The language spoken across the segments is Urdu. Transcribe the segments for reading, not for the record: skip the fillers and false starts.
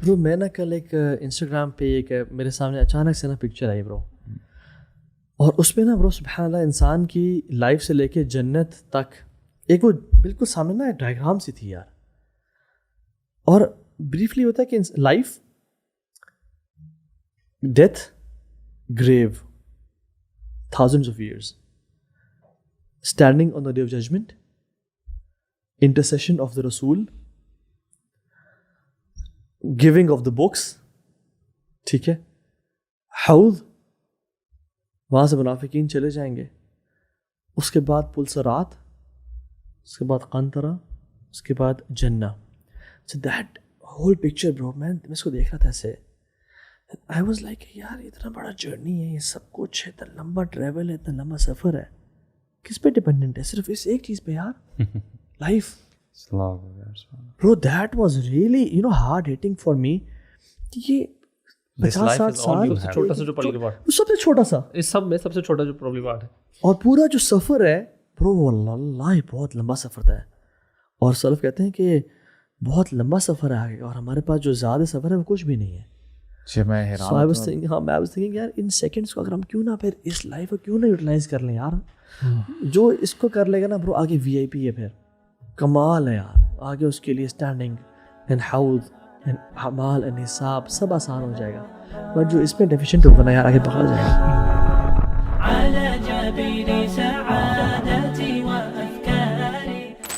برو میں نا کل ایک انسٹاگرام پہ ایک میرے سامنے اچانک سے نا پکچر آئی برو, اور اس میں نا برو سبحان اللہ انسان کی لائف سے لے کے جنت تک ایک وہ بالکل سامنے نا ڈائیگرام سی تھی یار. اور بریفلی ہوتا ہے کہ life, death, grave, thousands of years, standing on the day of judgment, intercession of the Rasul, giving of the books, ٹھیک ہے, حوض, وہاں سے منافقین چلے جائیں گے, اس کے بعد پلسرات, اس کے بعد قنطرہ, اس کے بعد جنہ. So that whole picture bro, میں اس کو دیکھ رہا تھا ایسے, I was like یار اتنا بڑا جرنی ہے, یہ سب کچھ ہے, اتنا لمبا ٹریول ہے, اتنا لمبا سفر ہے, کس پہ ڈپینڈنٹ ہے؟ صرف اس ایک چیز پہ یار, life. Bro that was really you know hard hitting for me. یہ 50-60 سال چھوٹا سا جو پرابلم پارٹ, سب سے چھوٹا سا, اس سب میں سب سے چھوٹا جو پرابلم پارٹ ہے, اور پورا جو سفر ہے برو واللہ بہت لمبا سفر تھا. اور سلف کہتے ہیں کہ بہت لمبا سفر ہے آگے, اور ہمارے پاس جو زیادہ سفر ہے وہ کچھ بھی نہیں ہے. میں حیران یار ان سیکنڈس کو اگر ہم کیوں نہ پھر اس لائف کو کیوں نہ یوٹیلائز کر لیں یار. جو اس کو کر لے گا نا برو آگے وی آئی پی ہے, پھر کمال ہے یار, آگے اس کے لیے اسٹینڈنگ اینڈ حوض اینڈ اعمال اینڈ حساب سب آسان ہو جائے گا. بٹ جو اس میں ڈیفیشینٹ ہوگا نا یار آگے بھاگ جائے گا.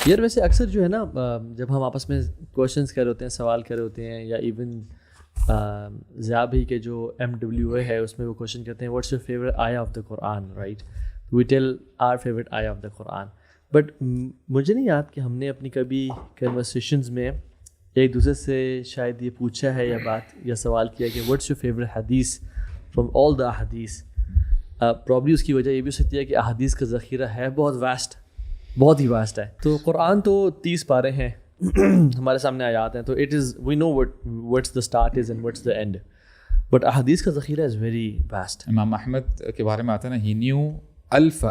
یار ویسے اکثر جو ہے نا جب ہم آپس میں کوشچنس کر رہے ہوتے ہیں, سوال کر رہے ہوتے ہیں, یا ایون ضیاء بھی کے جو MWA ہے اس میں وہ کوشچن کرتے ہیں واٹس یور فیوریٹ آیا آف دا قرآن, right, we tell our favourite آیا آف دا قرآن. بٹ مجھے نہیں یاد کہ ہم نے اپنی کبھی کنورسیشنز میں ایک دوسرے سے شاید یہ پوچھا ہے یا بات یا سوال کیا کہ واٹس یور فیوریٹ حدیث فرام آل دا احادیث. پرابلی اس کی وجہ یہ بھی ہو سکتی ہے کہ احادیث کا ذخیرہ ہے بہت واسٹ, بہت ہی واسٹ ہے. تو قرآن تو 30 پارے ہیں ہمارے سامنے آیات ہیں, تو it is we know what's the start is and what's the end, but احادیث کا ذخیرہ از ویری واسٹ. امام احمد کے بارے میں آتا ہے نا, ہی نیو الف,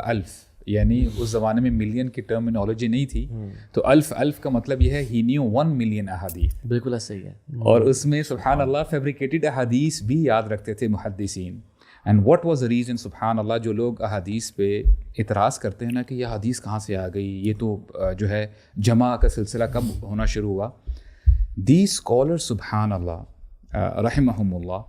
یعنی اس زمانے میں ملین کی ٹرمینالوجی نہیں تھی, تو الف کا مطلب یہ ہے ہی نیو 1 ملین احادیث. بالکل صحیح ہے. اور اس میں سبحان اللہ فیبریکیٹڈ احادیث بھی یاد رکھتے تھے محدثین. And what was the reason, سبحان اللہ, جو لوگ احادیث پہ اعتراض کرتے ہیں نا کہ یہ حدیث کہاں سے آ گئی, یہ تو جو ہے جمع کا سلسلہ کب ہونا شروع ہوا. دی اسکالر سبحان اللہ رحمہم اللہ,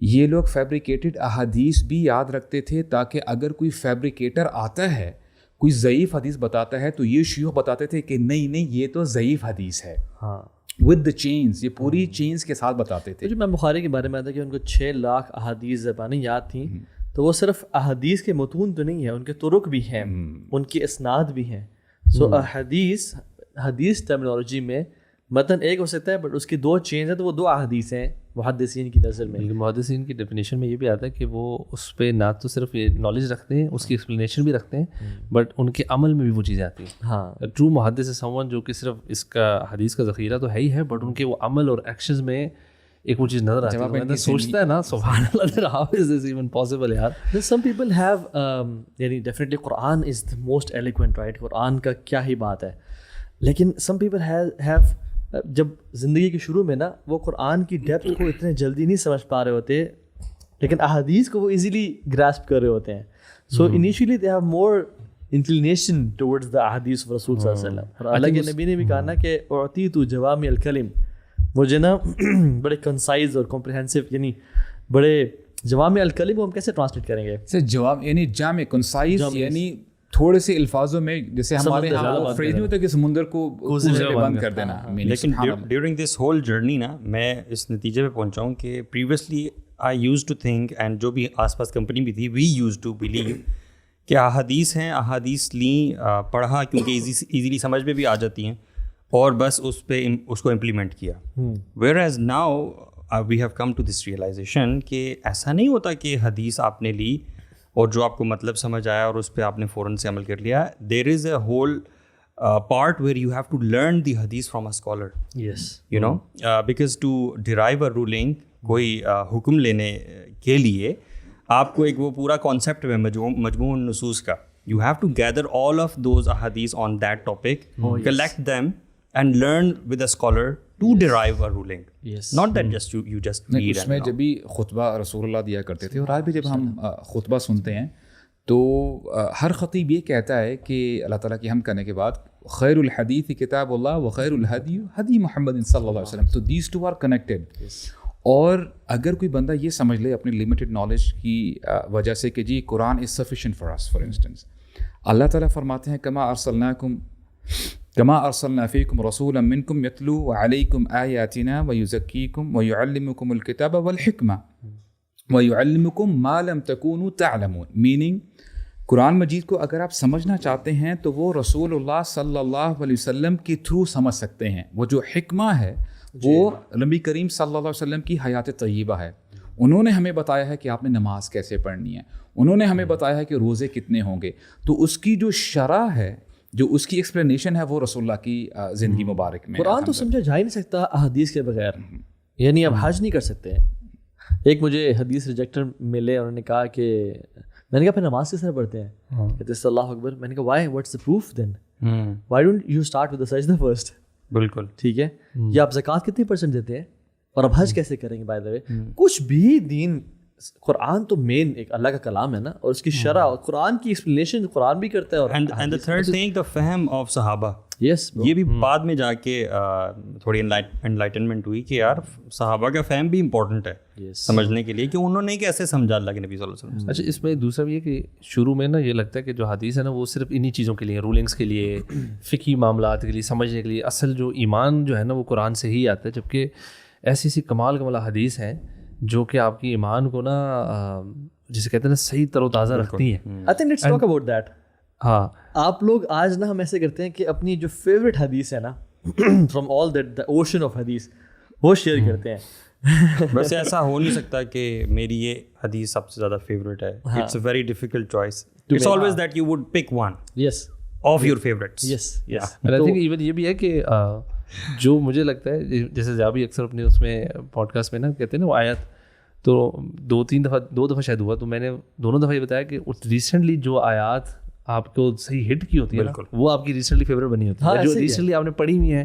یہ لوگ فیبریکیٹڈ احادیث بھی یاد رکھتے تھے تاکہ اگر کوئی فیبریکیٹر آتا ہے, کوئی ضعیف حدیث بتاتا ہے, تو یہ شیوخ بتاتے تھے کہ نہیں یہ تو ضعیف حدیث ہے. ہاں, ود دا چینز, یہ پوری چینز کے ساتھ بتاتے تھے. جو امام بخاری کے بارے میں آتا ہے کہ ان کو 6 لاکھ احادیث زبانیں یاد تھیں, تو وہ صرف احادیث کے متون تو نہیں ہے, ان کے طرق بھی ہیں, ان کی اسناد بھی ہیں. سو حدیث ٹرمینالوجی میں متن ایک ہو سکتا ہے, بٹ اس کی 2 چینز ہیں, تو وہ 2 احادیث ہیں محدثین کی نظر میں. محدثین کی ڈیفینیشن میں یہ بھی آتا ہے کہ وہ اس پہ نہ تو صرف یہ نالج رکھتے ہیں, اس کی ایکسپلینیشن بھی رکھتے ہیں, بٹ ان کے عمل میں بھی وہ چیزیں آتی ہیں. ہاں, ٹرو محدث ہے سم ون جو کہ صرف اس کا حدیث کا ذخیرہ تو ہے ہی ہے, بٹ ان کے وہ عمل اور ایکشنز میں ایک وہ چیز نظر آتی ہے. سوچتا ہے نا سبحان اللہ, how is this even possible یار. Some people have یعنی definitely Quran is the most eloquent, right, قرآن کا کیا ہی بات ہے, لیکن some people have جب زندگی کے شروع میں نا وہ قرآن کی ڈیپتھ کو اتنے جلدی نہیں سمجھ پا رہے ہوتے, لیکن احادیث کو وہ ایزیلی گراسپ کر رہے ہوتے ہیں. So initially they have more inclination towards the احادیث آف رسول صلی اللہ علیہ وسلم. اور اللہ کے نبی نے بھی کہا نا کہ اعطیت جوامع الکلم, مجھے نا بڑے کنسائز اور کمپریہنسو, یعنی بڑے جوامع الکلم کو ہم کیسے ٹرانسلیٹ کریں گے؟ جواب یعنی جامع, کنسائز یعنی تھوڑے سے الفاظوں میں, جیسے ہمارے یہاں فریز نہیں ہوتا کہ سمندر کو بند کر دینا. لیکن ڈیورنگ دس ہول جرنی نا میں اس نتیجے پہ پہنچا ہوں کہ previously I use to think, and جو بھی آس پاس کمپنی بھی تھی, وی یوز ٹو بلیو کہ احادیث ہیں, احادیث لیں, پڑھا کیونکہ ایزیلی سمجھ میں بھی آ جاتی ہیں, اور بس اس پہ اس کو امپلیمنٹ کیا. Whereas now we have come to this realisation کہ ایسا نہیں ہوتا کہ حدیث آپ نے لی اور جو آپ کو مطلب سمجھ آیا اور اس پہ آپ نے فوراً سے عمل کر لیا. There is a whole part where you have to learn the حدیث from a scholar. Yes, you know, because to drive a ruling, کوئی حکم لینے کے لیے آپ کو ایک وہ پورا کانسیپٹ ہے مجموع نصوص کا. You have to gather all of those احادیث on that topic, collect them, and learn with a scholar to derive a ruling. Yes. Not that just you just نہیں read اس میں and جب بھی خطبہ رسول اللہ دیا کرتے تھے، اور آج بھی جب ہم خطبہ سنتے ہیں تو ہر خطیب یہ کہتا ہے کہ اللہ تعالیٰ کی حمد کرنے کے بعد خیر الحدیث کتاب اللہ و خیر الہدی ہدی محمد صلی اللہ علیہ وسلم. تو دیز ٹو آر کنیکٹیڈ. اور اگر کوئی بندہ یہ سمجھ لے اپنی لمیٹڈ نالج کی وجہ سے کہ جی قرآن is sufficient for us, for instance اللہ تعالیٰ فرماتے ہیں کما ارسلنا فیکم رسولا منکم یتلو علیکم آیاتنا ویزکیکم ویعلمکم الکتاب والحکمہ ویعلمکم ما لم تکونوا تعلمون. میننگ قرآن مجید کو اگر آپ سمجھنا چاہتے ہیں تو وہ رسول اللہ صلی اللہ علیہ وسلم کے تھرو سمجھ سکتے ہیں. وہ جو حکمہ ہے وہ نبی کریم صلی اللہ علیہ وسلم کی حیات طیبہ ہے. انہوں نے ہمیں بتایا ہے کہ آپ نے نماز کیسے پڑھنی ہے، انہوں نے ہمیں بتایا ہے کہ روزے کتنے ہوں گے. تو اس کی جو شرح ہے، جو اس کی ایکسپلینیشن ہے، وہ رسول اللہ کی زندگی مبارک میں. قرآن تو سمجھا جا ہی نہیں سکتا احادیث کے بغیر. یعنی اب حج نہیں کر سکتے. ایک مجھے حدیث ریجیکٹر ملے، انہوں نے کہا کہ میں نے کہا پھر نماز کس طرح پڑھتے ہیں؟ کہتے ہیں اللہ اکبر. میں نے کہا why what's the proof then? Why don't you start with the سجدہ فرسٹ؟ بالکل ٹھیک ہے. یا آپ زکوٰۃ کتنی پرسنٹ دیتے ہیں اور اب حج کیسے کریں گے؟ بائی دا وے کچھ بھی دین، قرآن تو مین ایک اللہ کا کلام ہے نا، اور اس کی شرح اور قرآن کی ایکسپلینیشن قرآن بھی کرتا ہے. and the third thing, the fahm of صحابہ. یس یہ بھی بعد میں جا کے تھوڑی انلائٹنمنٹ ہوئی کہ یار صحابہ کا فہم بھی امپورٹنٹ ہے سمجھنے کے لیے کہ انہوں نے کیسے سمجھا اللہ کے نبی صلی اللہ علیہ وسلم. اچھا اس میں دوسرا بھی ہے کہ شروع میں نا یہ لگتا ہے کہ جو حدیث ہے نا وہ صرف انہی چیزوں کے لیے، رولنگس کے لیے، فقہی معاملات کے لیے، سمجھنے کے لیے. اصل جو ایمان جو ہے نا وہ قرآن سے ہی آتا ہے. جبکہ ایسی کمال حدیث ہیں جو کہ آپ کی ایمان کو نا جسے کہتے ہیں نا صحیح تر و تازہ رکھتی ہیں. I think let's talk about that. ہاں آپ لوگ آج نا ہم ایسے کرتے ہیں کہ اپنی جو فیوریٹ حدیث ہے نا from all that the ocean of حدیث وہ شیئر کرتے ہیں. ویسے ایسا ہو نہیں سکتا کہ میری یہ حدیث سب سے زیادہ فیوریٹ ہے. It's a very difficult choice. It's always that you would pick one yes of your favourites. Yes yes. I think even یہ بھی ہے کہ جو مجھے لگتا ہے جیسے زیابی اکثر اپنے اس میں پوڈ کاسٹ میں نا کہتے ہیں نا وہ آیت، تو دو دفعہ شاید ہوا تو میں نے دونوں دفعہ یہ بتایا کہ ریسنٹلی جو آیات آپ کو صحیح ہٹ کی ہوتی ہے وہ آپ کی ریسنٹلی فیوریٹ بنی ہوتی ہے. جو ریسنٹلی آپ نے پڑھی ہوئی ہیں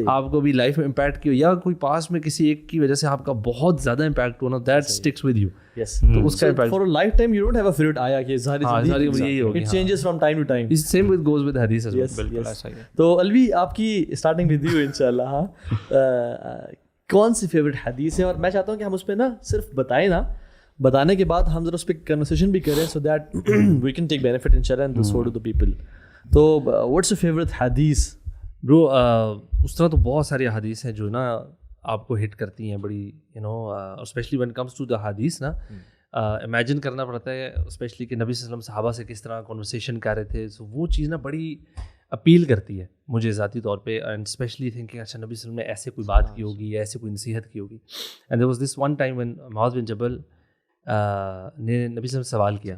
آپ کو بھی لائف میں امپیکٹ کی ہو، یا کوئی پاس میں کسی ایک کی وجہ سے آپ کا بہت زیادہ امپیکٹ ہونا، دیٹ اسٹکس ود یو. تو اس کا impact for a lifetime you don't have a favourite آیا کہ ساری یہی ہوگی. It changes from time to time. Same with goes with حدیث. تو الوی آپ کی اسٹارٹنگ ود یو انشاءاللہ. ہاں کون سی فیوریٹ حدیث ہے؟ اور میں چاہتا ہوں کہ ہم اس پہ نا صرف بتائیں نا، بتانے کے بعد ہم ذرا اس پہ کنورسیشن بھی کریں so that we can take benefit انشاءاللہ and so do the people. تو واٹس یور فیوریٹ حدیث؟ برو اس طرح تو بہت ساری حدیث ہیں جو نا آپ کو ہٹ کرتی ہیں بڑی، you know especially when comes to the حدیث نا امیجن کرنا پڑتا ہے اسپیشلی کہ نبی صلی اللہ علیہ وسلم صحابہ سے کس طرح کنورسیشن کر رہے تھے. سو وہ چیز نا بڑی اپیل کرتی ہے مجھے ذاتی طور پہ، اینڈ اسپیشلی تھنکنگ اچھا نبی صلی اللہ علیہ وسلم نے ایسے کوئی بات کی ہوگی یا ایسے کوئی نصیحت کی ہوگی. And there was this one time when Muadh bin Jabal نے نبی صلی اللہ علیہ وسلم سے سوال کیا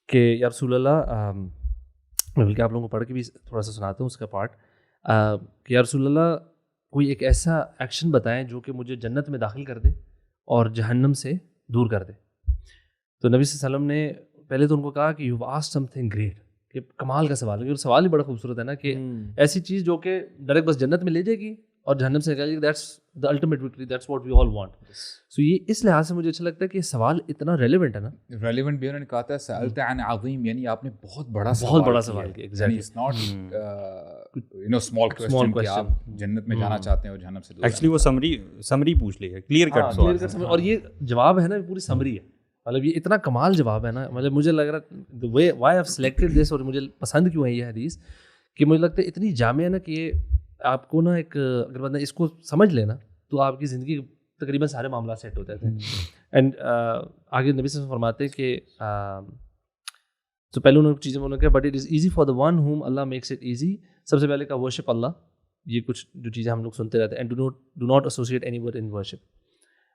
کہ یا رسول اللہ، میں بلکہ آپ لوگوں کو پڑھ کے بھی تھوڑا سا سناتا ہوں اس کا پارٹ، کہ یا رسول اللہ کوئی ایک ایسا ایکشن بتائیں جو کہ مجھے جنت میں داخل کر دے اور جہنم سے دور کر دے. تو نبی صلی اللہ علیہ وسلم نے پہلے تو ان کو کہا کہ you asked some thing great, کہ کمال کا سوال ہے. اور سوال ہی بڑا خوبصورت ہے نا کہ ایسی چیز جو کہ ڈائریکٹ بس جنت میں لے جائے گی اور جہنم سے نکالے گی. That's the ultimate victory, that's what we all want. So یہ اس لحاظ سے مجھے اچھا لگتا ہے کہ یہ سوال اتنا ریلیونٹ ہے نا. ریلیونٹ بھی انہوں نے کہا تھا سألت عن عظیم، یعنی آپ نے بہت بڑا سوال کیا. Exactly it's not you know small question کہ آپ جنت میں جانا چاہتے ہیں اور جہنم سے دور. ایکچولی وہ سمری پوچھ لی ہے، کلیئر کٹ سوال. اور یہ جواب ہے نا پوری سمری ہے، مطلب یہ اتنا کمال جواب ہے نا. مطلب مجھے لگ رہا وائی آئی ہیو سلیکٹڈ دس، اور مجھے پسند کیوں ہے یہ حدیث، کہ مجھے لگتا ہے اتنی جامع ہے نا کہ یہ آپ کو نا ایک اگر بندہ اس کو سمجھ لینا تو آپ کی زندگی تقریباً سارے معاملات سیٹ ہوتے ہیں. اینڈ آگے نبی صلی اللہ علیہ وسلم فرماتے ہیں کہ تو پہلے انہوں نے چیزیں انہوں نے کہا but it is easy for the one whom Allah makes it easy. سب سے پہلے کا ورشپ اللہ، یہ کچھ جو چیزیں ہم لوگ سنتے رہتے ہیں. And do not associate anyone in worship.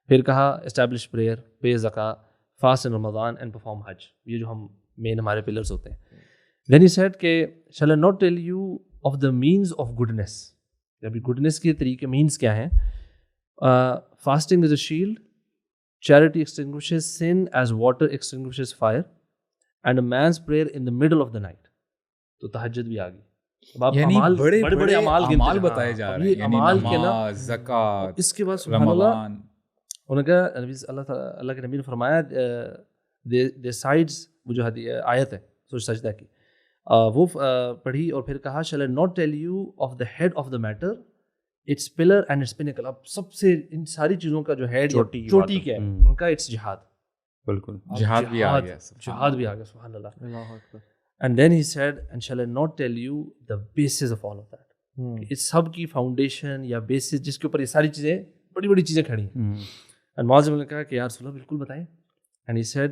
پھر کہا اسٹیبلش پریئر، پے زکوٰۃ، fast in Ramadan and perform حج. یہ جو ہم مین ہمارے پلرز ہوتے ہیں. دین ہی سیڈ کہ shall I not tell you of the means of goodness. ابھی گڈنس کے طریقے مینس کیا ہیں؟ Fasting is a shield, charity extinguishes sin as water extinguishes fire, and a man's prayer in the middle of the night. تو تہجد بھی آ گئی. یعنی بڑے بڑے اعمال بتائے جا رہے ہیں، یعنی نماز، زکوٰۃ، اس کے بعد سبحان اللہ انہوں نے کہا اللہ کے نبی نے فرمایا دے سائڈس، وہ جو آیت ہے سورۃ سجدہ کی وہ پڑھی اور پھر کہا shall I not tell you of the head of the matter, its pillar and its pinnacle. اب سب سے ان ساری چیزوں کا جو ہیڈ چوٹی کیا ہے ان کا اٹس جہاد. بالکل جہاد بھی آ گیا سبحان اللہ. And then he said and shall I not tell you the basis of all of that. اس سب کی فاؤنڈیشن یا بیسس جس کے اوپر یہ ساری چیزیں بڑی بڑی چیزیں کھڑی ہیں. And معاذ نے کہا کہ یا رسول اللہ بالکل بتائیں. And he said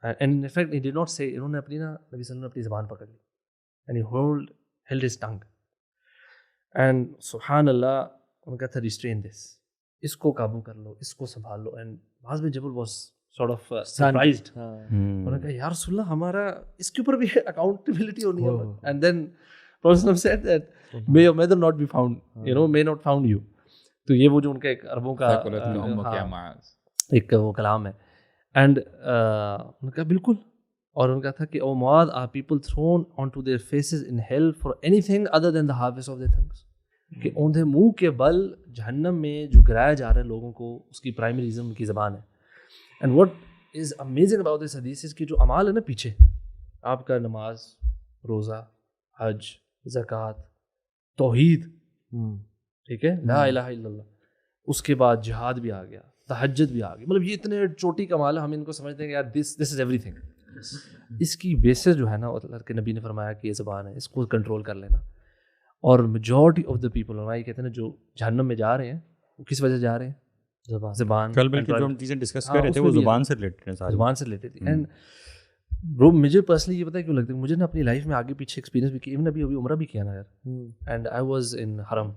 and in fact he did not say, انہوں نے اپنی نا نبی صلی اللہ علیہ وسلم نے اپنی زبان پکڑ لی and he held his tongue and سبحان اللہ ان کا تھا restrain this, اس کو قابو کر لو، اس کو سنبھال لو. and معاذ بن جبل was sort of surprised. انہوں نے کہا یا رسول اللہ ہمارا اس کے اوپر بھی accountability ہونی ہے. and then Prophet said that may your mother not be found, you know, may not found you. تو یہ وہ جو ان کا ایک عربوں کا ایک وہ کلام ہے. اینڈ ان کا بالکل، اور ان کا تھا کہ O Muadh are people thrown on to their faces in hell for anything other than the harvest of their things, کہ اوندھے منہ کے بل جہنم میں جو گرایا جا رہا ہے لوگوں کو اس کی پرائمری ریزن ان کی زبان ہے. And what is amazing about this حدیث از کہ جو اعمال ہے نا پیچھے آپ کا نماز، روزہ، حج، زکوٰۃ، توحید، ٹھیک ہے، لا الہ الا اللہ، اس کے بعد جہاد بھی آ گیا، تہجد بھی آ گئی، مطلب یہ اتنے چوٹی کمال ہے. ہم ان کو سمجھتے ہیں کہ یار دس از ایوری تھنگ. اس کی بیسس جو ہے نا اللہ کے نبی نے فرمایا کہ یہ زبان ہے، اس کو کنٹرول کر لینا. اور میجورٹی آف دا پیپل یہ کہتے ہیں نا جو جہنم میں جا رہے ہیں وہ کس وجہ سے جا رہے ہیں؟ زبان. کل بلکہ جو ہم چیزیں ڈسکس کر رہے تھے وہ زبان سے ریلیٹڈ ہیں، زبان سے ریلیٹڈ تھی. اینڈ برو مجھے پرسنلی یہ پتہ ہے کیوں لگتا ہے، مجھے نا اپنی لائف میں آگے پیچھے ایکسپیرینس بھی کیا، ایون ابھی عمرہ بھی کیا نا یار. اینڈ آئی واز ان حرم،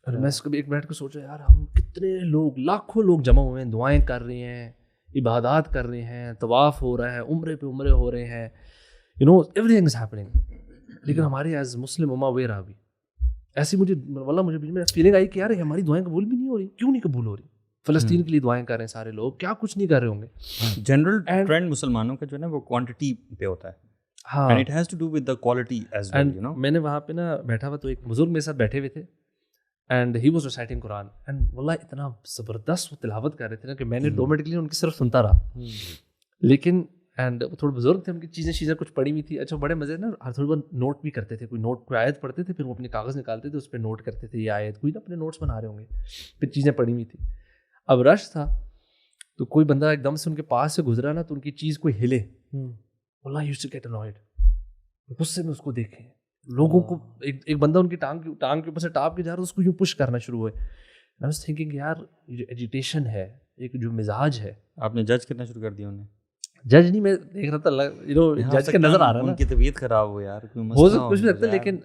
اور میں کبھی ایک بیٹھ کے سوچا یار ہم کتنے لوگ، لاکھوں لوگ جمع ہوئے ہیں، دعائیں کر رہے ہیں، عبادات کر رہے ہیں، طواف ہو رہا ہے، عمرے پہ عمرے ہو رہے ہیں، you know everything is happening. لیکن ہماری ایز مسلم اما ویئر آر وی؟ ایسی مجھے واللہ مجھے بیچ میں فیلنگ آئی کہ یار ہماری دعائیں قبول بھی نہیں ہو رہی. کیوں نہیں قبول ہو رہی؟ فلسطین کے لیے دعائیں کر رہے ہیں سارے لوگ، کیا کچھ نہیں کر رہے ہوں گے؟ جنرل ٹرینڈ مسلمانوں کا جو ہے نا وہ کوانٹٹی پہ ہوتا ہے. ہاں، and it has to do with the quality as well, you know. میں نے وہاں پہ نا بیٹھا ہوا تو ایک بزرگ میرے ساتھ بیٹھے ہوئے تھے and he was reciting Quran and واللہ اتنا زبردست وہ تلاوت کر رہے تھے نا کہ میں نے ڈومیٹکلی ان کی صرف سنتا رہا. لیکن اینڈ تھوڑے بزرگ تھے، ان کی چیزیں کچھ پڑھی ہوئی تھی. اچھا بڑے مزے نا، ہر تھوڑی بہت نوٹ بھی کرتے تھے، کوئی آیت پڑھتے تھے پھر وہ اپنے کاغذ نکالتے تھے اس پہ نوٹ کرتے تھے یہ آیت، کوئی نا اپنے نوٹس بنا رہے ہوں گے، پھر چیزیں پڑھی ہوئی تھی. اب رش تھا تو کوئی بندہ ایک دم سے ان کے پاس سے گزرا نا تو ان کی چیز کوئی ہلے، واللہ یوزڈ ٹو گیٹ انوائڈ. غصے میں اس کو دیکھیں لوگوں کو، ایک بندہ ان کی ٹانگ کے اوپر سے ٹاپ کے جا رہا ہے، اس کو یوں پش کرنا شروع ہوئے. میں واز تھنکنگ یار یہ جو ایجیٹیشن ہے، ایک جو مزاج ہے، آپ نے جج کرنا شروع کر دیا انہیں. جج نہیں، میں دیکھ رہا تھا جج کا نظر آ رہا ہے نا، ان کی طبیعت خراب ہو یار، ہو سکتا کچھ بھی لگتا ہے. لیکن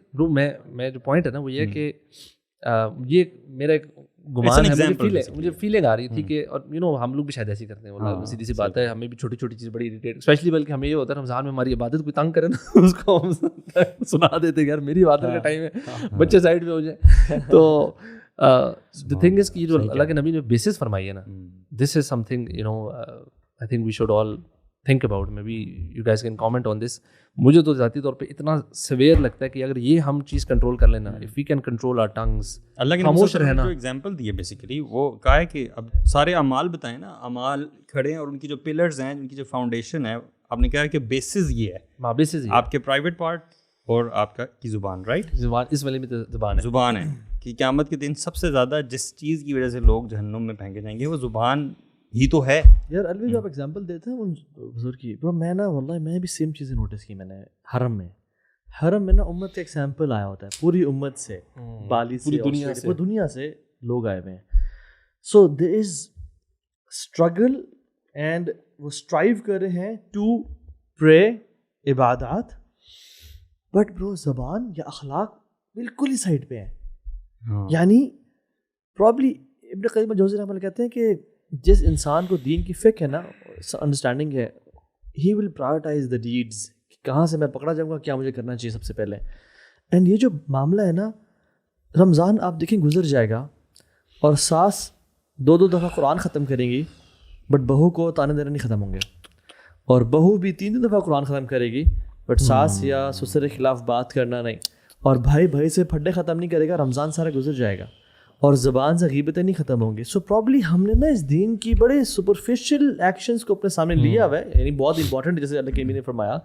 میں جو پوائنٹ ہے نا وہ یہ ہے کہ یہ میرا ایک گمان ہے، مجھے فیلنگ آ رہی تھی کہ، اور یو نو ہم لوگ بھی شاید ایسی کرتے ہیں، سیدھی سی بات ہے، ہمیں بھی چھوٹی چھوٹی چیز بڑی اریٹیٹ، اسپیشلی بلکہ ہمیں یہ ہوتا ہے رمضان میں ہماری عبادت کوئی تنگ کرے نا اس کو ہم سنا دیتے ہیں یار میری عبادت کا ٹائم ہے، بچے سائڈ پہ ہو جائیں. تو the thing is کہ یہ جو اللہ کے نبی نے بیسس فرمائی ہے نا، this is something you know I think we should all think about. maybe you guys can comment on this. مجھے تو ذاتی طور پہ اتنا سویئر لگتا ہے کہ اگر یہ ہم چیز کنٹرول کر لینا، if we can control our tongues، اللہ کے خاموش رہنا. جو ایگزامپل دی ہے بیسیکلی وہ کہا ہے کہ اب سارے اعمال بتائیں نا، اعمال کھڑے ہیں اور ان کی جو پلرز ہیں، ان کی جو فاؤنڈیشن ہے، آپ نے کہا کہ بیسز یہ ہے، بیسز آپ کے پرائیویٹ پارٹ اور آپ کی زبان، رائٹ؟ زبان اس والے میں زبان ہے کہ قیامت کے دن سب سے زیادہ جس چیز کی وجہ سے لوگ جہنم میں پھینکے جائیں گے وہ زبان ہی تو ہے. یار الوی جو آپ ایگزامپل دیتے ہیں بزرگ کی، برو میں نا واللہ میں بھی سیم چیزیں نوٹس کی. میں نے حرم میں نا امت کا ایک سیمپل آیا ہوتا ہے، پوری امت سے، بالی سے، پوری دنیا سے لوگ آئے ہوئے ہیں. سو دیر از اسٹرگل اینڈ وہ اسٹرائیو کر رہے ہیں ٹو پرے، عبادات، بٹ برو زبان یا اخلاق بالکل ہی سائڈ پہ ہیں. یعنی پرابلی ابن قیم الجوزی رحمۃ اللہ کہتے ہیں کہ جس انسان کو دین کی فکر ہے نا، انڈرسٹینڈنگ ہے، ہی ول پرائورٹائز دا ڈیڈز، کہاں سے میں پکڑا جاؤں گا، کیا مجھے کرنا چاہیے سب سے پہلے. اینڈ یہ جو معاملہ ہے نا، رمضان آپ دیکھیں گزر جائے گا اور ساس 2 دفعہ قرآن ختم کریں گی، بٹ بہو کو تانے دینا نہیں ختم ہوں گے، اور بہو بھی 3 دفعہ قرآن ختم کرے گی، بٹ ساس یا سسر کے خلاف بات کرنا نہیں. اور بھائی بھائی سے پھڈے ختم نہیں کرے گا, رمضان سارا گزر جائے گا, اور زبان سے غیبتیں نہیں ختم ہوں گی. سو پرابلی ہم نے نا اس دین کی بڑے سپرفیشل ایکشنز کو اپنے سامنے لیا ہوا ہے, یعنی بہت امپورٹنٹ, جیسے اللہ کے نبی نے فرمایا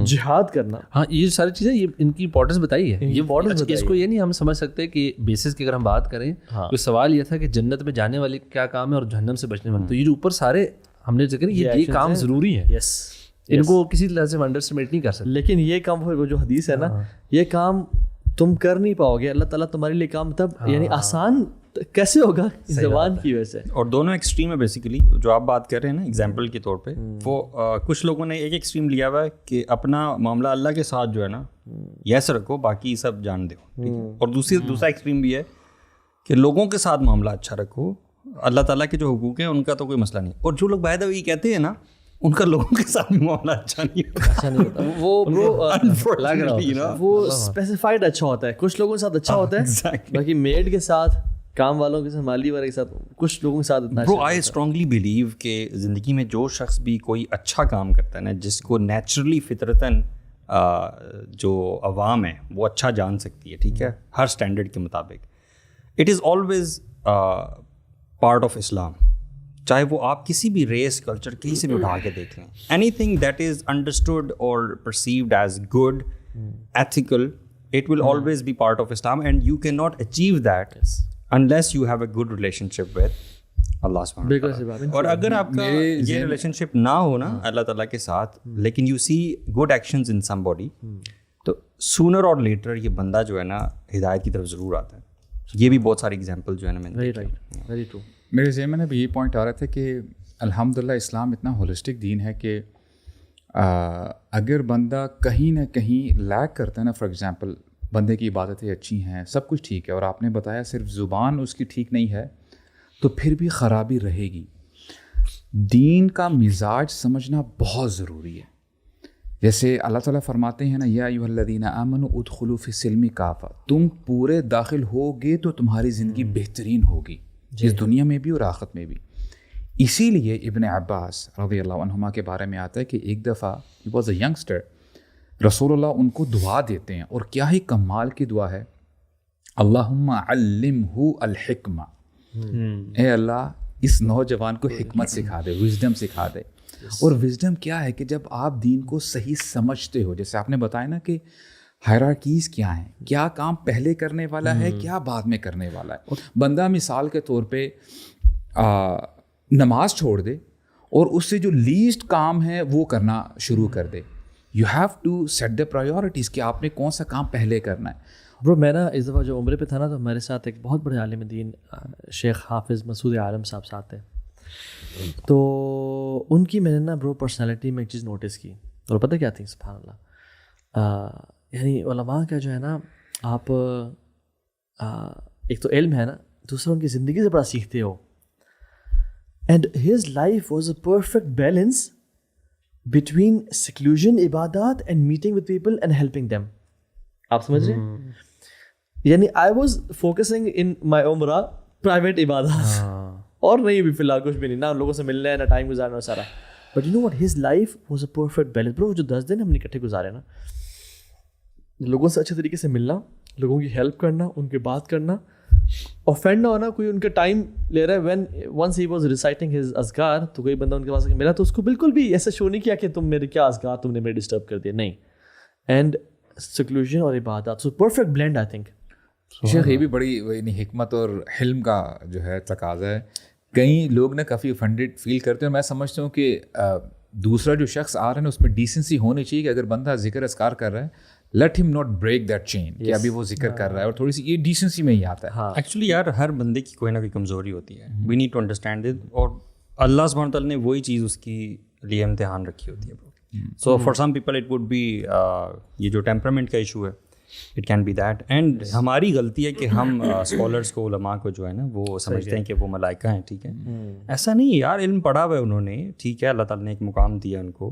جہاد کرنا. ہاں یہ ساری چیزیں یہ ان کی امپورٹنس بتائی ہے. یہ اس کو یہ نہیں ہم سمجھ سکتے کہ بیسس کی اگر ہم بات کریں تو سوال یہ تھا کہ جنت میں جانے والے کیا کام ہے اور جہنم سے بچنے والے, تو یہ جو اوپر سارے ہم نے ذکر یہ کام ضروری ہے, ان کو کسی طرح سے انڈر اسٹیمیٹ نہیں کر سکتے. لیکن یہ کام وہ جو حدیث ہے نا, یہ کام تم کر نہیں پاؤ گے, اللہ تعالیٰ تمہارے لیے کام تب یعنی آسان کیسے ہوگا زبان کی وجہ سے. اور دونوں ایکسٹریم ہے بیسیکلی جو آپ بات کر رہے ہیں نا ایگزامپل کے طور پہ, وہ کچھ لوگوں نے ایک ایکسٹریم لیا ہوا ہے کہ اپنا معاملہ اللہ کے ساتھ جو ہے نا یس رکھو, باقی سب جان دو, اور دوسرا ایکسٹریم بھی ہے کہ لوگوں کے ساتھ معاملہ اچھا رکھو, اللہ تعالیٰ کے جو حقوق ہیں ان کا تو کوئی مسئلہ نہیں. اور جو لوگ بائی دا وے کہتے ہیں نا ان کا لوگوں کے ساتھ بھی معاملہ اچھا نہیں ہوتا, وہ اسپیسیفائڈ اچھا ہوتا ہے, کچھ لوگوں کے ساتھ اچھا ہوتا ہے, باقی میڈ کے ساتھ, کام والوں کے ساتھ, مالی والے کے ساتھ, کچھ لوگوں کے ساتھ اتنا. برو آئی اسٹرانگلی بلیو کہ زندگی میں جو شخص بھی کوئی اچھا کام کرتا ہے نا, جس کو نیچرلی فطرتاً جو عوام ہے وہ اچھا جان سکتی ہے, ٹھیک ہے, ہر اسٹینڈرڈ کے مطابق, it is always part of Islam. چاہے وہ آپ کسی بھی ریس کلچر کہیں سے بھی اٹھا کے دیکھ لیں, anything that is understood اور perceived as good, ethical, it will always be part of Islam, and you can not achieve that unless you have a good relationship with Allah سبحانہ وتعالی. اور اگر آپ کا یہ ریلیشن شپ نہ ہو نا اللہ تعالیٰ کے ساتھ, لیکن you see good actions in somebody, تو سونر اور لیٹر یہ بندہ جو ہے نا ہدایت کی طرف ضرور آتا ہے. یہ بھی بہت سارے ایگزامپل جو ہے نا میں ویری ٹرو. میرے ذہن میں ابھی یہ پوائنٹ آ رہا تھا کہ الحمدللہ اسلام اتنا ہولسٹک دین ہے کہ اگر بندہ کہیں نہ کہیں لیک کرتا ہے نا, فار ایگزامپل بندے کی عبادتیں اچھی ہیں, سب کچھ ٹھیک ہے, اور آپ نے بتایا صرف زبان اس کی ٹھیک نہیں ہے, تو پھر بھی خرابی رہے گی. دین کا مزاج سمجھنا بہت ضروری ہے. جیسے اللہ تعالیٰ فرماتے ہیں نا, یا ایھا الذین آمنوا ادخلوا فی السلم کافہ, تم پورے داخل ہوگے تو تمہاری زندگی بہترین ہوگی, اس دنیا میں بھی اور آخرت میں بھی. اسی لیے ابن عباس رضی اللہ عنہما کے بارے میں آتا ہے کہ ایک دفعہ ہی واز اے ینگسٹر, رسول اللہ ان کو دعا دیتے ہیں, اور کیا ہی کمال کی دعا ہے, اللہم علمہ الحکمہ, اے اللہ اس نوجوان کو حکمت سکھا دے, وزڈم سکھا دے. اور وزڈم کیا ہے کہ جب آپ دین کو صحیح سمجھتے ہو, جیسے آپ نے بتایا نا کہ ہائرارکیز کیا ہیں, کیا کام پہلے کرنے والا ہے, کیا بعد میں کرنے والا ہے. بندہ مثال کے طور پہ نماز چھوڑ دے اور اس سے جو لیسٹ کام ہے وہ کرنا شروع کر دے. You have to set the priorities کہ آپ نے کون سا کام پہلے کرنا ہے. برو میں نا اس دفعہ جو عمرے پہ تھا نا, تو میرے ساتھ ایک بہت بڑے عالم دین شیخ حافظ مسعود عالم صاحب ساتھ تھے. تو ان کی میں نے نا برو پرسنالٹی میں ایک چیز نوٹس کی, اور پتہ کیا تھی, سبحان اللہ, یعنی علماء کا جو ہے نا, آپ ایک تو علم ہے نا, دوسرا ان کی زندگی سے بڑا سیکھتے ہو. And his life was a perfect balance between seclusion, عبادات and meeting with people and helping them. آپ سمجھ رہے ہیں, یعنی I was focusing in my عمرہ private عبادات, اور نہیں بھی فی الحال کچھ بھی نہیں, نہ لوگوں سے ملنا ہے, نہ ٹائم گزارنا سارا. But you know what, his life was a perfect balance. Bro, جو 10 دن ہم نے اکٹھے گزارے نا, لوگوں سے اچھے طریقے سے ملنا, لوگوں کی ہیلپ کرنا, ان کی بات کرنا, اوفینڈ نہ ہونا. کوئی ان کا ٹائم لے رہا ہے, when once he was reciting his اذکار, تو کوئی بندہ ان کے پاس ملا تو اس کو بالکل بھی ایسا شو نہیں کیا کہ تم میرے کیا اذکار, تم نے میرے ڈسٹرب کر دیا, نہیں. اینڈ سیکلوژن اور عبادات, سو پرفیکٹ بلینڈ آئی تھنک. شیخ یہ بھی بڑی حکمت اور حلم کا جو ہے تقاضا ہے. کئی لوگ نا کافی افنڈیڈ فیل کرتے ہیں. میں سمجھتا ہوں کہ دوسرا جو شخص آ رہا ہے نا, اس میں ڈیسنسی ہونی چاہیے کہ اگر بندہ ذکر اذکار کر رہا ہے, لیٹ ہم ناٹ بریک دیٹ چین کہ ابھی وہ ذکر کر رہا ہے, اور تھوڑی سی یہ ڈیسنسی میں ہی آتا ہے. ایکچولی یار ہر بندے کی کوئی نہ کوئی کمزوری ہوتی ہے, we need to understand it, اور اللہ سبحانہ تعالیٰ نے وہی چیز اس کی لیے امتحان رکھی ہوتی ہے. So for some people it would be یہ جو ٹیمپرامنٹ کا ایشو ہے, it can be that. And ہماری غلطی ہے کہ ہم اسکالرس کو, علماء کو جو ہے نا وہ سمجھتے ہیں کہ وہ ملائکہ ہیں. ٹھیک ہے, ایسا نہیں ہے یار, علم پڑھا ہوا ہے انہوں نے, ٹھیک ہے, اللہ تعالیٰ نے ایک مقام دیا ان کو,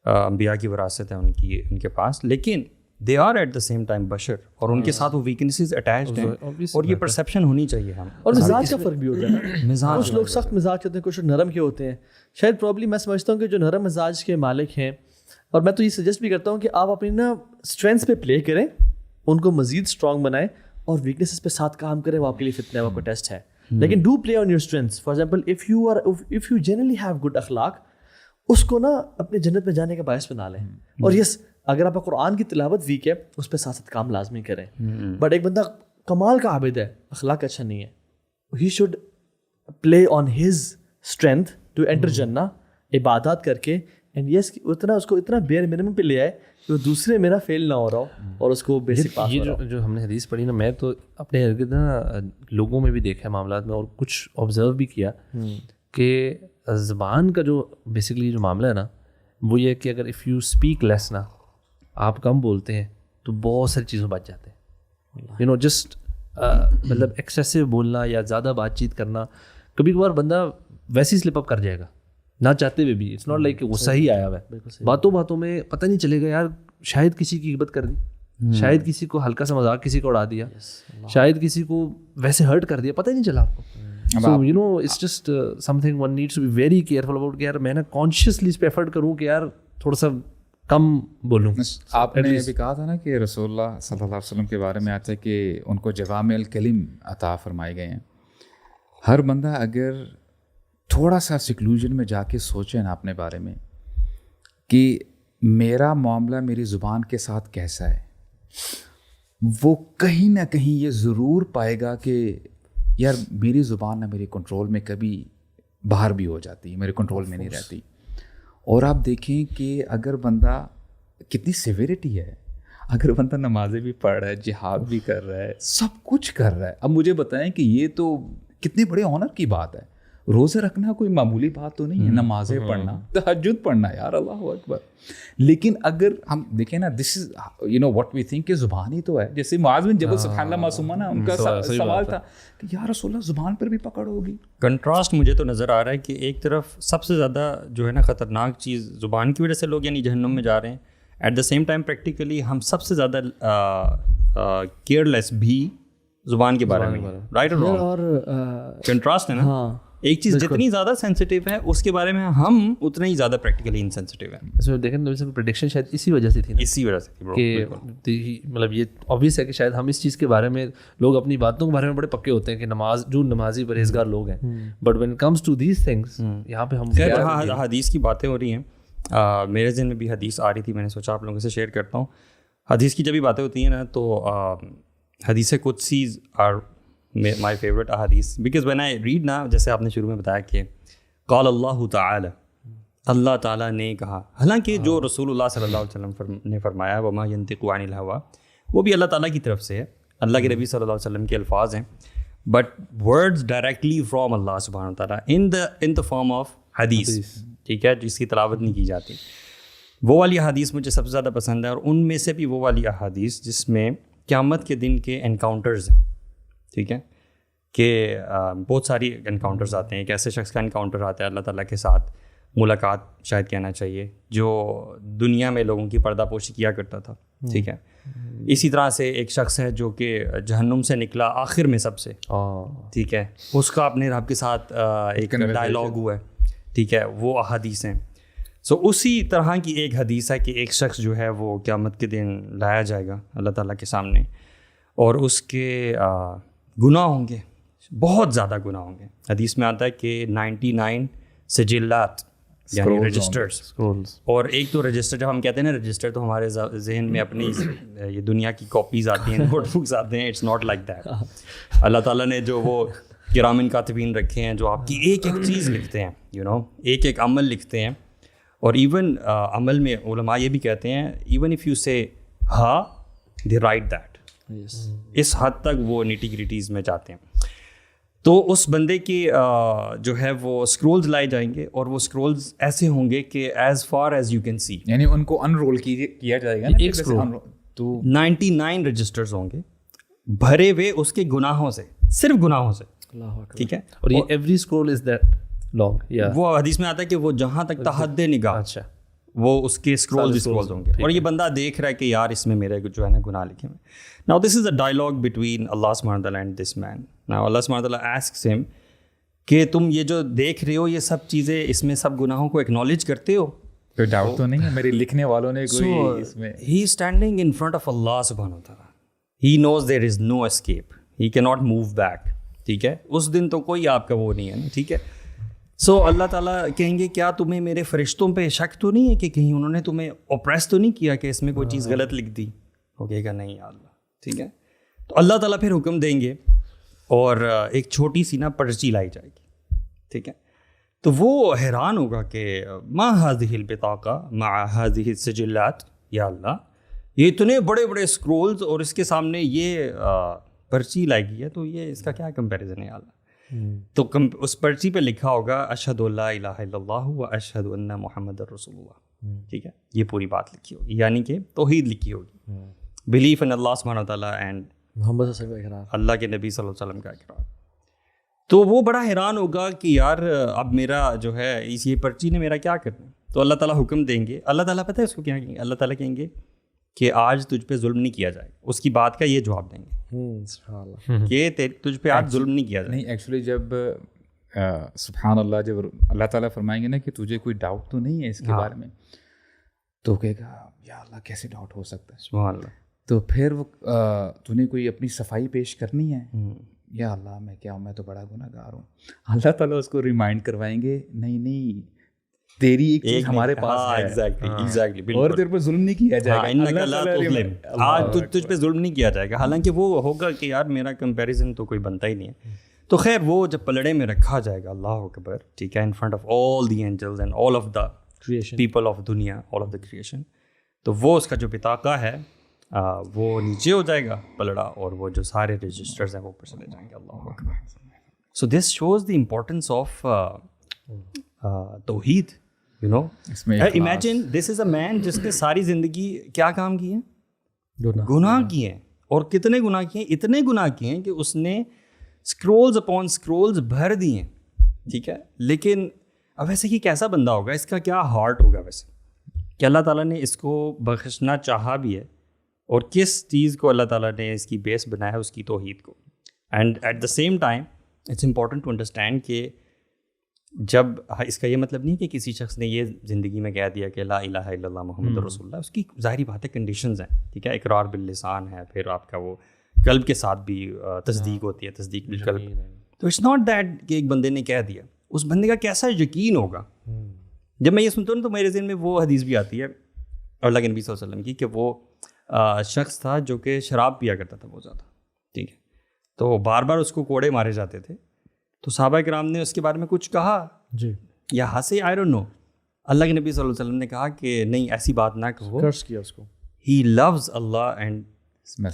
انبیاء کی وراثت ہے ان کے پاس, لیکن they are at the same time بشر, اور ان کے ساتھ وہ ویکنیسز اٹیچڈ ہیں, اور یہ پرسیپشن ہونی چاہیے. ہم اور مزاج کا فرق بھی ہوتا ہے نا, کچھ لوگ سخت مزاج کے ہوتے ہیں, کچھ لوگ نرم کے ہوتے ہیں. شاید پرابلی میں سمجھتا ہوں کہ جو نرم مزاج کے مالک ہیں, اور میں تو یہ سجیسٹ بھی کرتا ہوں کہ آپ اپنی نا اسٹرینتھس پہ پلے کریں, ان کو مزید اسٹرانگ بنائیں اور ویکنیسز پہ ساتھ کام کریں. وہ آپ کے لیے فتنہ ہے, وہ آپ کا ٹیسٹ ہے. لیکن do play on your strengths. For example if you generally have good اخلاق, اس کو نا اپنے جنت میں جانے کا باعث بنا لیں. اور یس, اگر آپ کا قرآن کی تلاوت ویک ہے, اس پہ ساتھ ساتھ کام لازمی کریں. بٹ ایک بندہ کمال کا عابد ہے, اخلاق اچھا نہیں ہے, he should play on his strength to enter جنہ, عبادات کر کے. اینڈ یس, اتنا اس کو اتنا بیئر منیمم پہ لے آئے کہ وہ دوسرے میں نا فیل نہ ہو رہا ہو اور اس کو بیسک پاس ہو رہا ہو. جو ہم نے حدیث پڑھی نا, میں تو اپنے ارد نا لوگوں میں بھی دیکھا ہے معاملات میں, اور کچھ آبزرو بھی کیا کہ زبان کا جو بیسکلی جو معاملہ ہے نا, وہ یہ کہ اگر اف یو اسپیک لیس نا, آپ کم بولتے ہیں تو بہت ساری چیزوں بچ جاتے ہیں. یو نو جسٹ مطلب ایکسیسو بولنا یا زیادہ بات چیت کرنا, کبھی کبھار بندہ ویسے ہی سلپ اپ کر جائے گا نہ چاہتے ہوئے بھی. اٹس ناٹ لائک کہ غصہ ہی آیا ہوا ہے, باتوں باتوں میں پتہ نہیں چلے گا یار, شاید کسی کی غیبت کر دی, شاید کسی کو ہلکا سا مذاق کسی کو اڑا دیا, شاید کسی کو ویسے ہرٹ کر دیا, پتہ ہی نہیں چلا آپ کو. So you know it's just something one needs to be very careful about کہ یار میں نا کانشیسلی اس پہ ایفرٹ کروں کہ یار تھوڑا سا کم بولوں. آپ نے بھی کہا تھا نا کہ رسول اللہ صلی اللہ علیہ وسلم کے بارے میں آتا ہے کہ ان کو جوامع الکلم عطا فرمائے گئے ہیں. ہر بندہ اگر تھوڑا سا سیکلوژن میں جا کے سوچے نا اپنے بارے میں کہ میرا معاملہ میری زبان کے ساتھ کیسا ہے, وہ کہیں نہ کہیں یہ ضرور پائے گا کہ یار میری زبان نہ میرے کنٹرول میں کبھی باہر بھی ہو جاتی, میرے کنٹرول میں نہیں رہتی. اور آپ دیکھیں کہ اگر بندہ کتنی سیویریٹی ہے, اگر بندہ نمازیں بھی پڑھ رہا ہے, جہاد بھی کر رہا ہے, سب کچھ کر رہا ہے. اب مجھے بتائیں کہ یہ تو کتنے بڑے آنر کی بات ہے. روزے رکھنا کوئی معمولی بات تو نہیں ہے, نمازیں پڑھنا, تہجد پڑھنا, یار اللہ اکبر. لیکن اگر ہم دیکھیں نا, this is you know what we think کہ زبان ہی تو ہے. جیسے معاذ بن جبل سبحان اللہ معصومہ نا, ان کا سوال تھا کہ یا رسول اللہ زبان پر بھی پکڑ ہوگی. کنٹراسٹ مجھے تو نظر آ رہا ہے کہ ایک طرف سب سے زیادہ جو ہے نا خطرناک چیز زبان کی وجہ سے لوگ یعنی جہنم میں جا رہے ہیں, at the same time practically ہم سب سے زیادہ کیئر لیس بھی زبان کے بارے میں, رائٹ اور کنٹراسٹ ہے نا. ایک چیز جتنی زیادہ سینسٹیو ہے اس کے بارے میں ہم اتنا ہی زیادہ پریکٹیکلی انسینسٹیو ہیں. اس میں دیکھیں تو پریڈکشن شاید اسی وجہ سے تھی, اسی وجہ سے کہ مطلب یہ obvious ہے کہ شاید ہم اس چیز کے بارے میں, لوگ اپنی باتوں کے بارے میں بڑے پکے ہوتے ہیں کہ نماز جو نمازی پرہیزگار لوگ ہیں, but when it comes to these things یہاں پہ ہم حدیث کی باتیں ہو رہی ہیں. میرے ذہن میں بھی حدیث آ رہی تھی, میں نے سوچا آپ لوگوں سے شیئر کرتا ہوں. حدیث کی جب بھی باتیں ہوتی ہیں نا تو حدیث قدسی آر مائی فیوریٹ احادیث, بیکاز وین آئی ریڈ نا, جیسے آپ نے شروع میں بتایا کہ قال اللہ تعالی, اللہ تعالیٰ نے کہا. حالانکہ جو رسول اللہ صلی اللہ علیہ وسلم نے فرمایا وما ینطق عن الہویٰ, وہ بھی اللہ تعالیٰ کی طرف سے ہے, اللہ کے نبی صلی اللہ علیہ وسلم کے الفاظ ہیں, بٹ ورڈز ڈائریکٹلی فرام اللہ سبحانہ و تعالیٰ ان دا فارم آف حدیث, ٹھیک ہے, جس کی تلاوت نہیں کی جاتی. وہ والی احادیث مجھے سب سے زیادہ پسند ہے, اور ان میں سے بھی وہ والی احادیث جس میں قیامت کے دن کے انکاؤنٹرز ہیں, ٹھیک ہے, کہ بہت ساری انکاؤنٹرز آتے ہیں. ایک ایسے شخص کا انکاؤنٹر آتا ہے اللہ تعالیٰ کے ساتھ, ملاقات شاید کہنا چاہیے, جو دنیا میں لوگوں کی پردہ پوشی کیا کرتا تھا, ٹھیک ہے. اسی طرح سے ایک شخص ہے جو کہ جہنم سے نکلا آخر میں سب سے, ٹھیک ہے, اس کا اپنے رب کے ساتھ ایک ڈائلاگ ہوا ہے, ٹھیک ہے, وہ احادیث ہیں. سو اسی طرح کی ایک حدیث ہے کہ ایک شخص جو ہے وہ قیامت کے دن لایا جائے گا اللہ تعالیٰ کے سامنے, اور اس کے گناہ ہوں گے, بہت زیادہ گناہ ہوں گے. حدیث میں آتا ہے کہ 99 سجلات یعنی رجسٹرز, اور ایک تو رجسٹر, جب ہم کہتے ہیں نا رجسٹر, تو ہمارے ذہن میں اپنی یہ دنیا کی کاپیز آتی ہیں, نوٹ بکس آتے ہیں. It's not like that. Allah تعالیٰ نے جو وہ کرامن کاتبین رکھے ہیں جو آپ کی ایک ایک چیز لکھتے ہیں, یو نو, ایک ایک عمل لکھتے ہیں. اور ایون عمل میں علماء یہ بھی کہتے ہیں ایون اف یو سے ہاں دے رائٹ دیٹ, اس حد تک وہ نیٹی گریٹیز میں جاتے ہیں. تو اس بندے کی جو ہے وہ اسکرولز لائے جائیں گے, اور وہ اسکرولز ایسے ہوں گے کہ as far as you can see, یعنی ان کو انرول کیا جائے گا نا, ایک اسکرول تو 99 رجسٹرز ہوں گے بھرے ہوئے اس کے گناہوں سے, صرف گناہوں سے, ٹھیک ہے. اور یہ every scroll is that long, وہ حدیث میں آتا ہے کہ وہ جہاں تک تحد نگاہ, اچھا, وہ اس کے اسکرولز ہوں گے, اور یہ بندہ دیکھ رہا ہے کہ یار اس میں میرے جو ہے نا گناہ لکھے ہوئے. Now this is a dialogue between Allah subhanahu wa ta'ala and this man. Now Allah subhanahu wa ta'ala asks him کہ تم یہ جو دیکھ رہے ہو یہ سب چیزیں, اس میں سب گناہوں کو ایکنالج کرتے ہو؟ کوئی ڈاؤٹ تو نہیں ہے میرے لکھنے والوں نے کوئی اس میں. He is standing in front of Allah subhanahu wa ta'ala. He nose there is no escape, ہی کی ناٹ موو بیک. ٹھیک ہے, اس دن تو کوئی آپ کا وہ نہیں ہے نا. ٹھیک ہے, سو اللہ تعالیٰ کہیں گے کیا تمہیں میرے فرشتوں پہ شک تو نہیں ہے کہ کہیں انہوں نے تمہیں اوپریس تو نہیں کیا کہ اس میں کوئی چیز غلط لکھ دی؟ وہ کہے گا نہیں یا اللہ. ٹھیک ہے, تو اللہ تعالیٰ پھر حکم دیں گے اور ایک چھوٹی سی نا پرچی لائی جائے گی. ٹھیک ہے, تو وہ حیران ہوگا کہ ما هذه البطاقہ مع هذه السجلات, یا اللہ یہ اتنے بڑے بڑے اسکرولز اور اس کے سامنے یہ پرچی لائی گئی ہے, تو یہ اس کا کیا کمپیریزن ہے یا اللہ. تو اس پرچی پہ لکھا ہوگا اشہد لا الہ الا اللہ و اشہد ان محمد رسول اللہ. ٹھیک ہے, یہ پوری بات لکھی ہوگی, یعنی کہ توحید لکھی ہوگی, بلیف ان اللہ سبحانہ وتعالیٰ اینڈ محمد صلی اللہ علیہ وسلم, اللہ کے نبی صلی اللہ علیہ وسلم کا اقرار. تو وہ بڑا حیران ہوگا کہ یار اب میرا جو ہے یہ پرچی نے میرا کیا کرنا. تو اللہ تعالیٰ حکم دیں گے. اللہ تعالیٰ پتہ ہے اس کو کیا کہیں گے؟ اللہ تعالیٰ کہیں گے کہ آج تجھ پہ ظلم نہیں کیا جائے گا. اس کی بات کا یہ جواب دیں گے کہ تجھ پہ آج ظلم نہیں کیا جائے. نہیں ایکچولی جب سبحان اللہ, جب اللہ تعالیٰ فرمائیں گے نا کہ تجھے کوئی ڈاؤٹ تو نہیں ہے اس کے بارے میں, تو کہے گا یا اللہ کیسے ڈاؤٹ ہو سکتا ہے. سبحان اللہ. تو پھر وہ تو نے کوئی اپنی صفائی پیش کرنی ہے, یا اللہ میں کیا ہوں, میں تو بڑا گناہ گار ہوں. اللہ تعالیٰ اس کو ریمائنڈ کروائیں گے نہیں تیری ایک چیز ہمارے پاس ہے, ایگزیکٹلی, اور تیرے پر ظلم نہیں کیا جائے گا. آج تجھ پہ ظلم نہیں کیا جائے گا, حالانکہ وہ ہوگا کہ یار میرا کمپیریزن تو کوئی بنتا ہی نہیں ہے. تو خیر وہ جب پلڑے میں رکھا جائے گا, اللہ اکبر, ٹھیک ہے, ان front of all the angels and all of the people of دنیا, آل آف دا کریشن, تو وہ اس کا جو بطاقہ ہے وہ نیچے ہو جائے گا پلڑا, اور وہ جو سارے رجسٹرز ہیں وہ اوپر چلے جائیں گے. اللہ اکبر. So this shows the importance of توحید. You know, imagine this is a man جس نے ساری زندگی کیا کام کیے ہیں؟ گناہ کیے ہیں. اور کتنے گناہ کیے ہیں؟ اتنے گناہ کیے ہیں کہ اس نے اسکرولز اپون اسکرولز بھر دیے ہیں. ٹھیک ہے, لیکن اب ویسے یہ کیسا بندہ ہوگا, اس کا کیا ہارٹ ہوگا ویسے, کہ اللہ تعالیٰ نے اس کو بخشنا چاہا بھی ہے, اور کس چیز کو اللہ تعالیٰ نے اس کی بیس بنایا ہے, اس کی توحید کو. And at the same time it's important to understand کہ جب اس کا یہ مطلب نہیں کہ کسی شخص نے یہ زندگی میں کہہ دیا کہ لا الہ الا اللہ محمد رسول اللہ, اس کی ظاہری بات ہے کنڈیشنز ہیں. ٹھیک ہے, اقرار باللسان ہے, پھر آپ کا وہ قلب کے ساتھ بھی تصدیق ہوتی ہے, تصدیق بالقلب. تو اٹس ناٹ دیٹ کہ ایک بندے نے کہہ دیا, اس بندے کا کیسا یقین ہوگا. جب میں یہ سنتا ہوں تو میرے ذہن میں وہ حدیث بھی آتی ہے اللہ کے نبی صلی اللہ علیہ وسلم کی, کہ وہ شخص تھا جو کہ شراب پیا کرتا تھا بہت زیادہ. ٹھیک ہے, تو بار بار اس کو کوڑے مارے جاتے تھے. تو صحابہ کرام نے اس کے بارے میں کچھ کہا جی, یا ہنسے, آئی ڈونٹ نو. اللہ کے نبی صلی اللہ علیہ وسلم نے کہا کہ نہیں ایسی بات نہ کہو, کرس کیا اس کو. He loves Allah and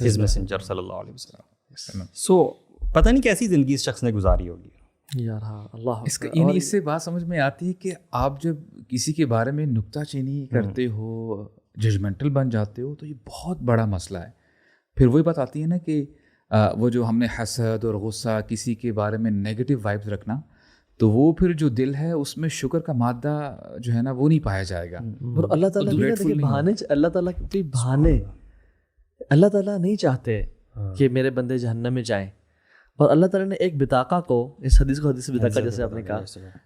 his messenger صلی اللہ علیہ وسلم. سو پتہ نہیں کیسی زندگی اس شخص نے گزاری ہوگی یار. ہاں اللہ, یعنی اس سے بات سمجھ میں آتی ہے کہ آپ جب کسی کے بارے میں نکتہ چینی کرتے ہو, ججمنٹل بن جاتے ہو, تو یہ بہت بڑا مسئلہ ہے. پھر وہی بات آتی ہے نا کہ وہ جو ہم نے حسد اور غصہ, کسی کے بارے میں نیگیٹو وائبز رکھنا, تو وہ پھر جو دل ہے اس میں شکر کا مادہ جو ہے نا وہ نہیں پایا جائے گا. اور اللہ تعالیٰ بھی بہانے, اللہ تعالیٰ کے بہانے, اللہ تعالیٰ نہیں چاہتے کہ میرے بندے جہنم میں جائیں. اور اللہ تعالیٰ نے ایک بطاقہ کو, اس حدیث کو حدیث بطاقہ جیسے آپ نے کہا,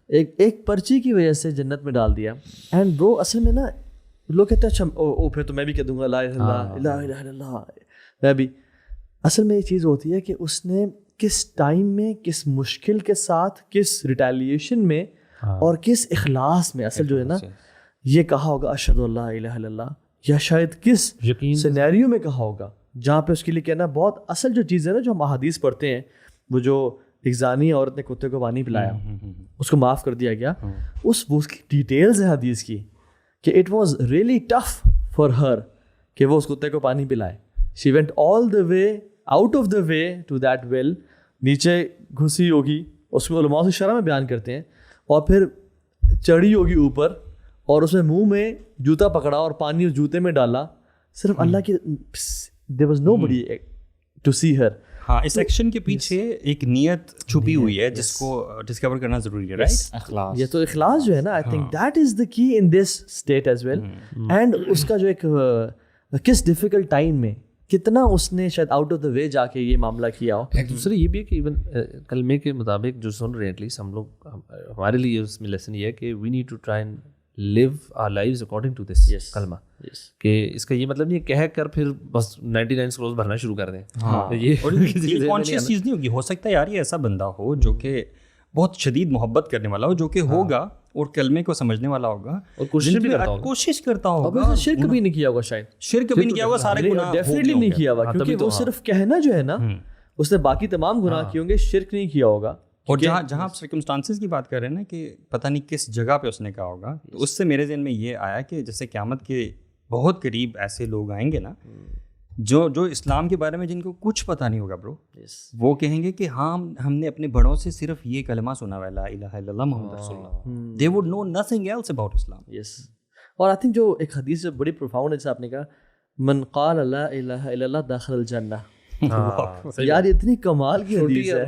ایک پرچی کی وجہ سے جنت میں ڈال دیا. اینڈ وہ اصل میں نا لوگ کہتے ہیں اچھا پھر تو میں بھی کہہ دوں گا لا الہ الا اللہ, میں بھی. اصل میں یہ چیز ہوتی ہے کہ اس نے کس ٹائم میں, کس مشکل کے ساتھ, کس ریٹیلیشن میں اور کس اخلاص میں اصل جو ہے نا یہ کہا ہوگا اشہد اللہ الہ الا اللہ, یا شاید کس سینیریو میں کہا ہوگا جہاں پہ اس کے لیے کہنا بہت اصل جو چیز ہے نا, جو ہم احادیث پڑھتے ہیں, وہ جو ایک زانی عورت نے کتے کو پانی پلایا, اس کو معاف کر دیا گیا, اس کی ڈیٹیلز ہیں حدیث کی کہ it was really tough for her کہ وہ اس کتے کو پانی پلائے. She went all the way out of the way to that well, نیچے گھسی ہوگی, اس میں علماء شرح میں بیان کرتے ہیں, اور پھر چڑھی ہوگی اوپر, اور اس میں منہ میں جوتا پکڑا اور پانی اس جوتے میں ڈالا, صرف اللہ کی, there was nobody to see her. ہاں, اس ایکشن کے پیچھے ایک نیت چھپی ہوئی ہے جس کو ڈسکور کرنا ضروری ہے, رائٹ؟ اخلاص. یہ تو اخلاص جو ہے نا, I think that is the key in this state as well. And اس کا جو ایک کس ڈیفیکلٹ ٹائم میں کتنا اس نے شاید آؤٹ آف دا وے جا کے یہ معاملہ کیا ہو. ایک دوسرے یہ بھی ہے کہ ایون کلمے کے مطابق جو سن رہے ہیں, ایٹ لیسٹ ہم لوگ, ہمارے لیے اس میں لیسن یہ ہے کہ we need to try and live our lives according to this کلمہ. کہ اس کا یہ مطلب نہیں کہہ کر پھر بس 99 scrolls بھرنا شروع کر دیں. یہ کانشیس چیز نہیں ہوگی. ہو سکتا ہے یار یہ ایسا بندہ ہو جو کہ بہت شدید محبت کرنے والا ہو, جو کہ ہوگا اور کلمے کو سمجھنے والا ہوگا اور کوشش کرتا ہوگا. شرک بھی نہیں کیا ہوگا, شاید شرک بھی نہیں کیا ہوگا, سارے گناہ ڈیفینیٹلی نہیں کیا ہوگا, کیونکہ وہ صرف کہنا جو ہے نا اس نے باقی تمام گناہ کیے ہوں گے, شرک نہیں کیا ہوگا. اور جہاں آپ سرکمسٹانسز کی بات کر رہے ہیں نا کہ پتہ نہیں کس جگہ پہ اس نے کہا ہوگا, تو اس سے میرے ذہن میں یہ آیا کہ جیسے قیامت کے بہت قریب ایسے لوگ آئیں گے نا جو اسلام کے بارے میں جن کو کچھ پتہ نہیں ہوگا برو, وہ کہیں گے کہ ہاں ہم نے اپنے بڑوں سے صرف یہ کلمہ سنا ہوا ہے لا الہ الا اللہ محمد رسول اللہ. They would know nothing else about Islam. Yes. اور آئی تھنک جو ایک حدیث بڑی پروفاؤنڈ ہے جیسے آپ نے کہا من قال لا الہ الا اللہ داخل الجنہ. یار اتنی کمال کی حدیث ہے,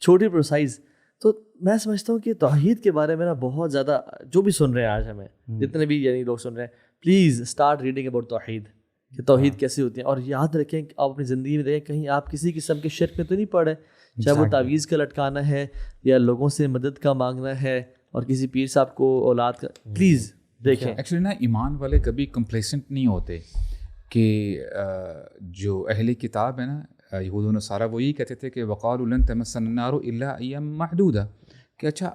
چھوٹی پروسائز. تو میں سمجھتا ہوں کہ توحید کے بارے میں نا بہت زیادہ جو بھی سن رہے ہیں آج ہمیں جتنے بھی یعنی لوگ سن رہے ہیں, پلیز اسٹارٹ ریڈنگ اباؤٹ توحید, کہ توحید کیسی ہوتی ہے. اور یاد رکھیں کہ آپ اپنی زندگی میں دیکھیں کہیں آپ کسی قسم کے شرک میں تو نہیں پڑے, چاہے وہ تعویذ کا لٹکانا ہے یا لوگوں سے مدد کا مانگنا ہے اور کسی پیر صاحب کو اولاد کا. پلیز دیکھیں ایکچولی نا ایمان والے کبھی کمپلیسنٹ نہیں ہوتے. کہ جو اہل کتاب ہے نا یہود و نصارہ, وہ یہی کہتے تھے کہ وقالوا لن تمسنا النار الا ایاما معدودہ, کہ اچھا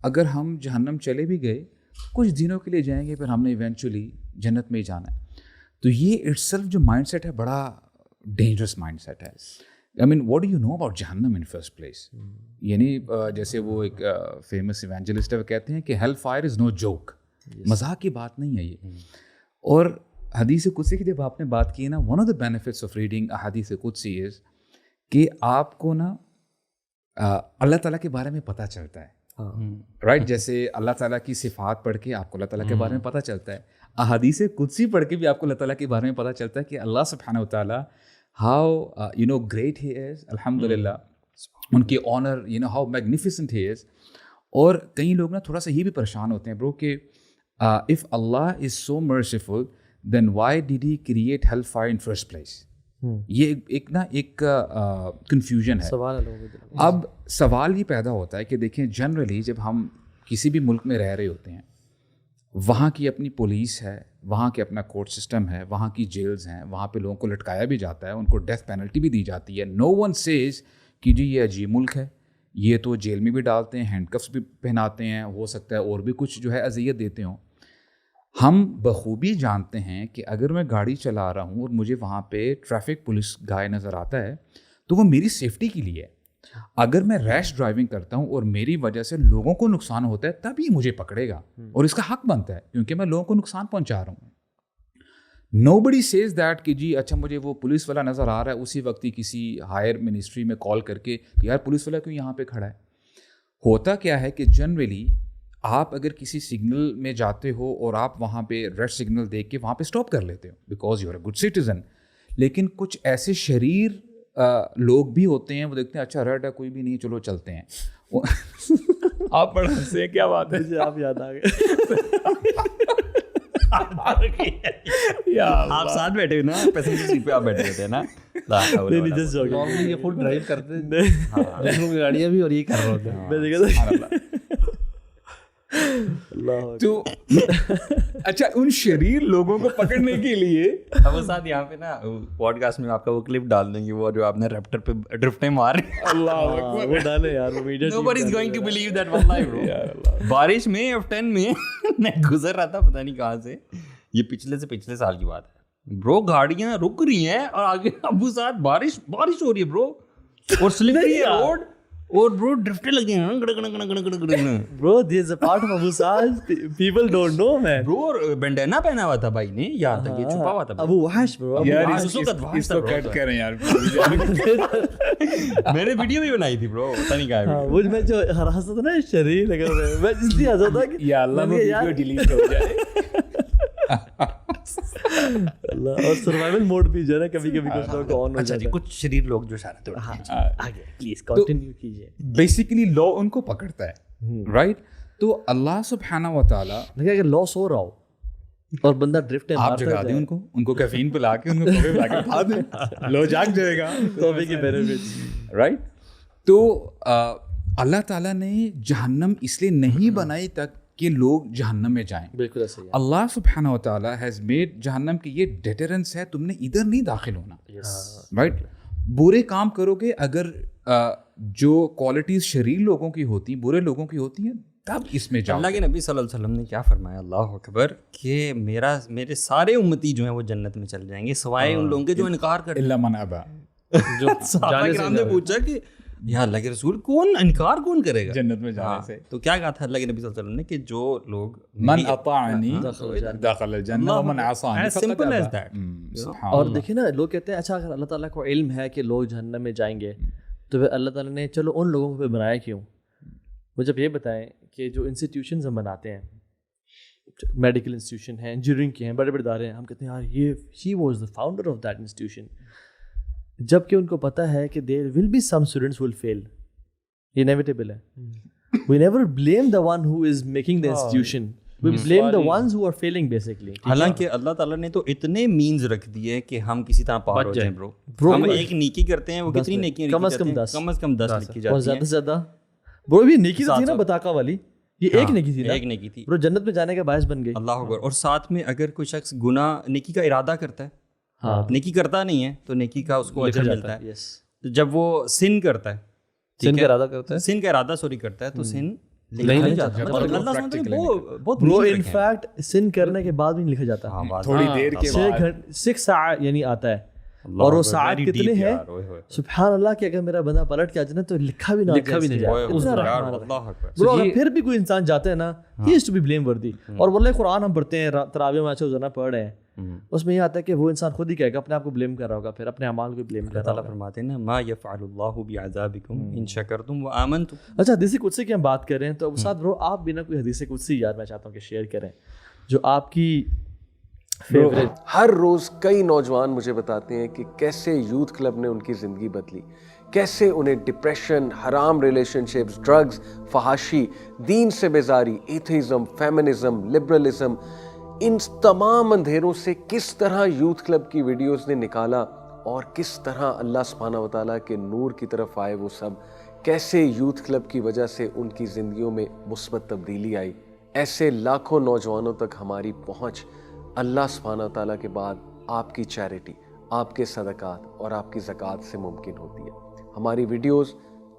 اگر ہم جہنم چلے بھی گئے کچھ دنوں کے لیے جائیں گے, پھر ہم نے ایونچولی جنت میں ہی جانا ہے. تو یہ اٹ سیلف جو مائنڈ سیٹ ہے بڑا ڈینجرس مائنڈ سیٹ ہے. I mean what do you know about جہنم ان فرسٹ پلیس. یعنی جیسے وہ ایک فیمس ایونجلسٹ ہے, وہ کہتے ہیں کہ hellfire is no joke, مذاق کی بات نہیں ہے یہ. اور حدیث قدسی کی جب آپ نے بات کی نا, one of the benefits of reading حدیث قدسی از کہ آپ کو نا اللہ تعالیٰ کے بارے میں پتہ چلتا ہے. رائٹ, جیسے اللہ تعالیٰ کی صفات پڑھ کے آپ کو اللہ تعالیٰ کے بارے میں پتہ چلتا ہے, احادیث قدسی پڑھ کے بھی آپ کو اللہ تعالیٰ کے بارے میں پتہ چلتا ہے کہ اللہ سبحانہ و تعالیٰ how you know great he is, الحمد للہ ان کی honour, you know how magnificent he is. اور کئی لوگ نا تھوڑا سا یہ بھی پریشان ہوتے ہیں برو کہ اف اللہ is so merciful then why did he create hellfire in first place. یہ ایک کنفیوژن ہے. اب سوال یہ پیدا ہوتا ہے کہ دیکھیں جنرلی جب ہم کسی بھی ملک میں رہ رہے ہوتے ہیں, وہاں کی اپنی پولیس ہے, وہاں کے اپنا کورٹ سسٹم ہے, وہاں کی جیلز ہیں, وہاں پہ لوگوں کو لٹکایا بھی جاتا ہے, ان کو ڈیتھ پینلٹی بھی دی جاتی ہے. نو ون سیز کہ جی یہ عجیب ملک ہے, یہ تو جیل میں بھی ڈالتے ہیں, ہینڈ کفس بھی پہناتے ہیں, ہو سکتا ہے اور بھی کچھ جو ہے اذیت دیتے ہوں. ہم بخوبی جانتے ہیں کہ اگر میں گاڑی چلا رہا ہوں اور مجھے وہاں پہ ٹریفک پولیس گائے نظر آتا ہے تو وہ میری سیفٹی کے لیے ہے. اگر میں ریش ڈرائیونگ کرتا ہوں اور میری وجہ سے لوگوں کو نقصان ہوتا ہے تب یہ مجھے پکڑے گا, اور اس کا حق بنتا ہے کیونکہ میں لوگوں کو نقصان پہنچا رہا ہوں. نوبڈی سیز دیٹ کہ جی اچھا مجھے وہ پولیس والا نظر آ رہا ہے, اسی وقت ہی کسی ہائر منسٹری میں کال کر کے کہ یار پولیس والا کیوں یہاں پہ کھڑا ہے. ہوتا کیا ہے کہ جنرلی آپ اگر کسی سگنل میں جاتے ہو اور آپ وہاں پہ ریڈ سگنل دیکھ کے وہاں پہ اسٹاپ کر لیتے ہو because you are a good citizen. لیکن کچھ ایسے شریر لوگ بھی ہوتے ہیں, وہ دیکھتے ہیں اچھا ریڈ ہے کوئی بھی نہیں چلو چلتے ہیں. آپ بڑا ہنسے ہیں, کیا بات ہے, آپ یاد آ گئے. آپ ساتھ بیٹھے ہوئے نا, پیسنجر سیٹ پہ آپ بیٹھے ہوتے ہیں نا, یہ خود ڈرائیو کرتے ہیں گاڑیاں بھی, اور یہ کر رہے ہوتے ہیں. تو اچھا ان شریر لوگوں کو پکڑنے کے لیے اب ساتھ یہاں پہ نا پوڈ کاسٹ میں آپ کا وہ کلپ ڈال دیں گے, وہ جو آپ نے ریپٹر پہ ڈرفٹیں مار, اللہ اکبر, وہ ڈالے یار, وہ media Nobody is going to believe that واللہ برو. بارش میں F10 میں میں گزر رہا تھا پتہ نہیں کہاں سے, یہ پچھلے سال کی بات ہے برو, گاڑیاں رک رہی ہیں اور آگے ابو ساتھ بارش ہو رہی ہے برو, اور سلپری ہے روڈ, اور برو ڈرفٹیں لگ گئی ہیں bro. This a part of Abu Saad, people don't know man. Bro bandana پہنا ہوا تھا بھائی نے, یہاں تک یہ چھپا ہوا تھا ابو وحش برو. یار اس کو کٹ کریں یار, میں نے ویڈیو بھی بنائی تھی برو, پتہ نہیں کہا ہے وہ میں جو ہنستا تھا نا شریر لگا میں اس لیے ہنسا تھا کہ یا اللہ وہ ویڈیو ڈیلیٹ ہو جائے. اللہ, اور سروائیول موڈ بھی جو ہے نا کبھی کبھی کچھ لوگ کو آن ہو اچھا جی, کچھ شریر لوگ جو اشارہ توڑ آگے پلیز کنٹینیو کیجیے. بیسیکلی لا ان کو پکڑتا ہے, رائٹ. تو اللہ سبحانہ و تعالیٰ لگا کہ لاس ہو رہا ہو اور بندہ ڈرفٹ ہے, آپ جگا دیں ان کو کیفین پلا کے ان کو کافی پلا کے کھا دیں, لو جاگ جائے گا, توبے کی بینیفٹس, رائٹ. تو اللہ تعالیٰ نے جہنم اس لیے نہیں بنائی کہ لوگ جہنم میں جائیں. بالکل ایسے ہی. اللہ سبحانہ و تعالیٰ ہیز میڈ جہنم کی یہ ڈیٹرنس ہے, تم نے ادھر نہیں داخل ہونا, رائٹ. برے کام کرو گے, اگر جو کوالٹیز شریر لوگوں کی ہوتی ہیں, برے لوگوں کی ہوتی ہیں, تب اس میں جاؤ. اللہ کے نبی صلی اللہ علیہ وسلم نے کیا فرمایا, اللہ اکبر, کہ میرے سارے امتی جو ہیں وہ جنت میں چل جائیں گے سوائے ان لوگوں کے جو انکار کرتے ہیں. الا من ابا. جو صحابہ کرام نے پوچھا کہ یا اللہ کے رسول انکار کون کرے گا جنت میں جانے سے؟ تو کیا کہا تھا اللہ کے نبی صلی اللہ علیہ وسلم نے کہ جو لوگ من اطاعنی دخل الجنہ ومن عصانی فقد ابا. اور دیکھیں نا, لوگ کہتے ہیں اچھا اگر اللہ تعالیٰ کو علم ہے کہ لوگ جہنم میں جائیں گے تو پھر اللہ تعالیٰ نے چلو ان لوگوں کو بنایا کیوں؟ مجھے اب یہ بتائیں کہ جو انسٹیٹیوشنز ہم بناتے ہیں, میڈیکل انسٹیٹیوشن ہیں, انجینئرنگ کے ہیں, بڑے بڑے ادارے ہیں, ہم کہتے ہیں یار یہ he was the founder of that institution, جب کہ ان کو پتہ ہے کہ دیر will be some students will فیل, یہ انیویٹیبل ہے. We never blame the one who is making the institution, we blame the ones who are failing basically. حالانکہ اللہ تعالیٰ نے تو اتنے مینز رکھ دیے کہ ہم کسی طرح پار ہو جائیں. برو ہم ایک نیکی کرتے ہیں, وہ کتنی نیکی کم از کم 10 لکھی جاتی ہیں, زیادہ سے زیادہ. برو بھی نیکی تھی نا بتاکا والی, یہ ایک نیکی تھی نا, ایک نیکی تھی, برو جنت میں جانے کا باعث بن گئی. اللہ اکبر. اور ساتھ میں اگر کوئی شخص گناہ نیکی کا ارادہ کرتا ہے, نیکی کرتا نہیں ہے تو نیکی کا اس کو اجر ملتا ہے. جب وہ سن کرتا ہے, سن کا ارادہ کرتا ہے, سن کا ارادہ سوری کرتا ہے تو سن نہیں جاتا. اللہ سبحانہ بہت برو انفیکٹ سن کرنے کے بعد بھی نہیں لکھا جاتا, تھوڑی دیر کے بعد 6 ساعت یعنی آتا ہے, اور وہ ساعت کتنے ہیں سبحان اللہ کہ اگر میرا بندہ پلٹ کے آ جائے تو لکھا بھی نہیں جائے. برو اگر پھر بھی کوئی انسان جاتا ہے نا, ہی از ٹو بی بلیم وردی. اور واللہ قرآن ہم پڑھتے ہیں, تراویح میں اچھا روزانہ پڑھ رہے ہیں, اس میں یہ آتا ہے کہ وہ انسان خود ہی کہے گا, اپنے آپ کو بلیم کر رہا ہوگا, پھر اپنے اعمال کو بلیم کر رہا ہوگا. فرماتے ہیں نا ما یفعل اللہ بعذابکم ان شکرتم وآمنتم. اچھا حدیث قدسی کی ہم بات کر رہے ہیں, تو ساتھ برو آپ بھی نا کوئی حدیث قدسی یار میں چاہتا ہوں کہ شیئر کریں جو آپ کی فیوریٹ. ہر روز کئی نوجوان مجھے بتاتے ہیں کہ کیسے یوتھ کلب نے ان کی زندگی بدلی, کیسے انہیں ڈپریشن, حرام ریلیشن شپس, ڈرگز, فحاشی, دین سے بیزاری, ایتھیزم, فیمنزم, لبرلزم, ان تمام اندھیروں سے کس طرح یوتھ کلب کی ویڈیوز نے نکالا, اور کس طرح اللہ سبحانہ و تعالیٰ کے نور کی طرف آئے وہ سب, کیسے یوتھ کلب کی وجہ سے ان کی زندگیوں میں مثبت تبدیلی آئی. ایسے لاکھوں نوجوانوں تک ہماری پہنچ اللہ سبحانہ و تعالیٰ کے بعد آپ کی چیریٹی, آپ کے صدقات اور آپ کی زکوٰۃ سے ممکن ہوتی ہے. ہماری ویڈیوز,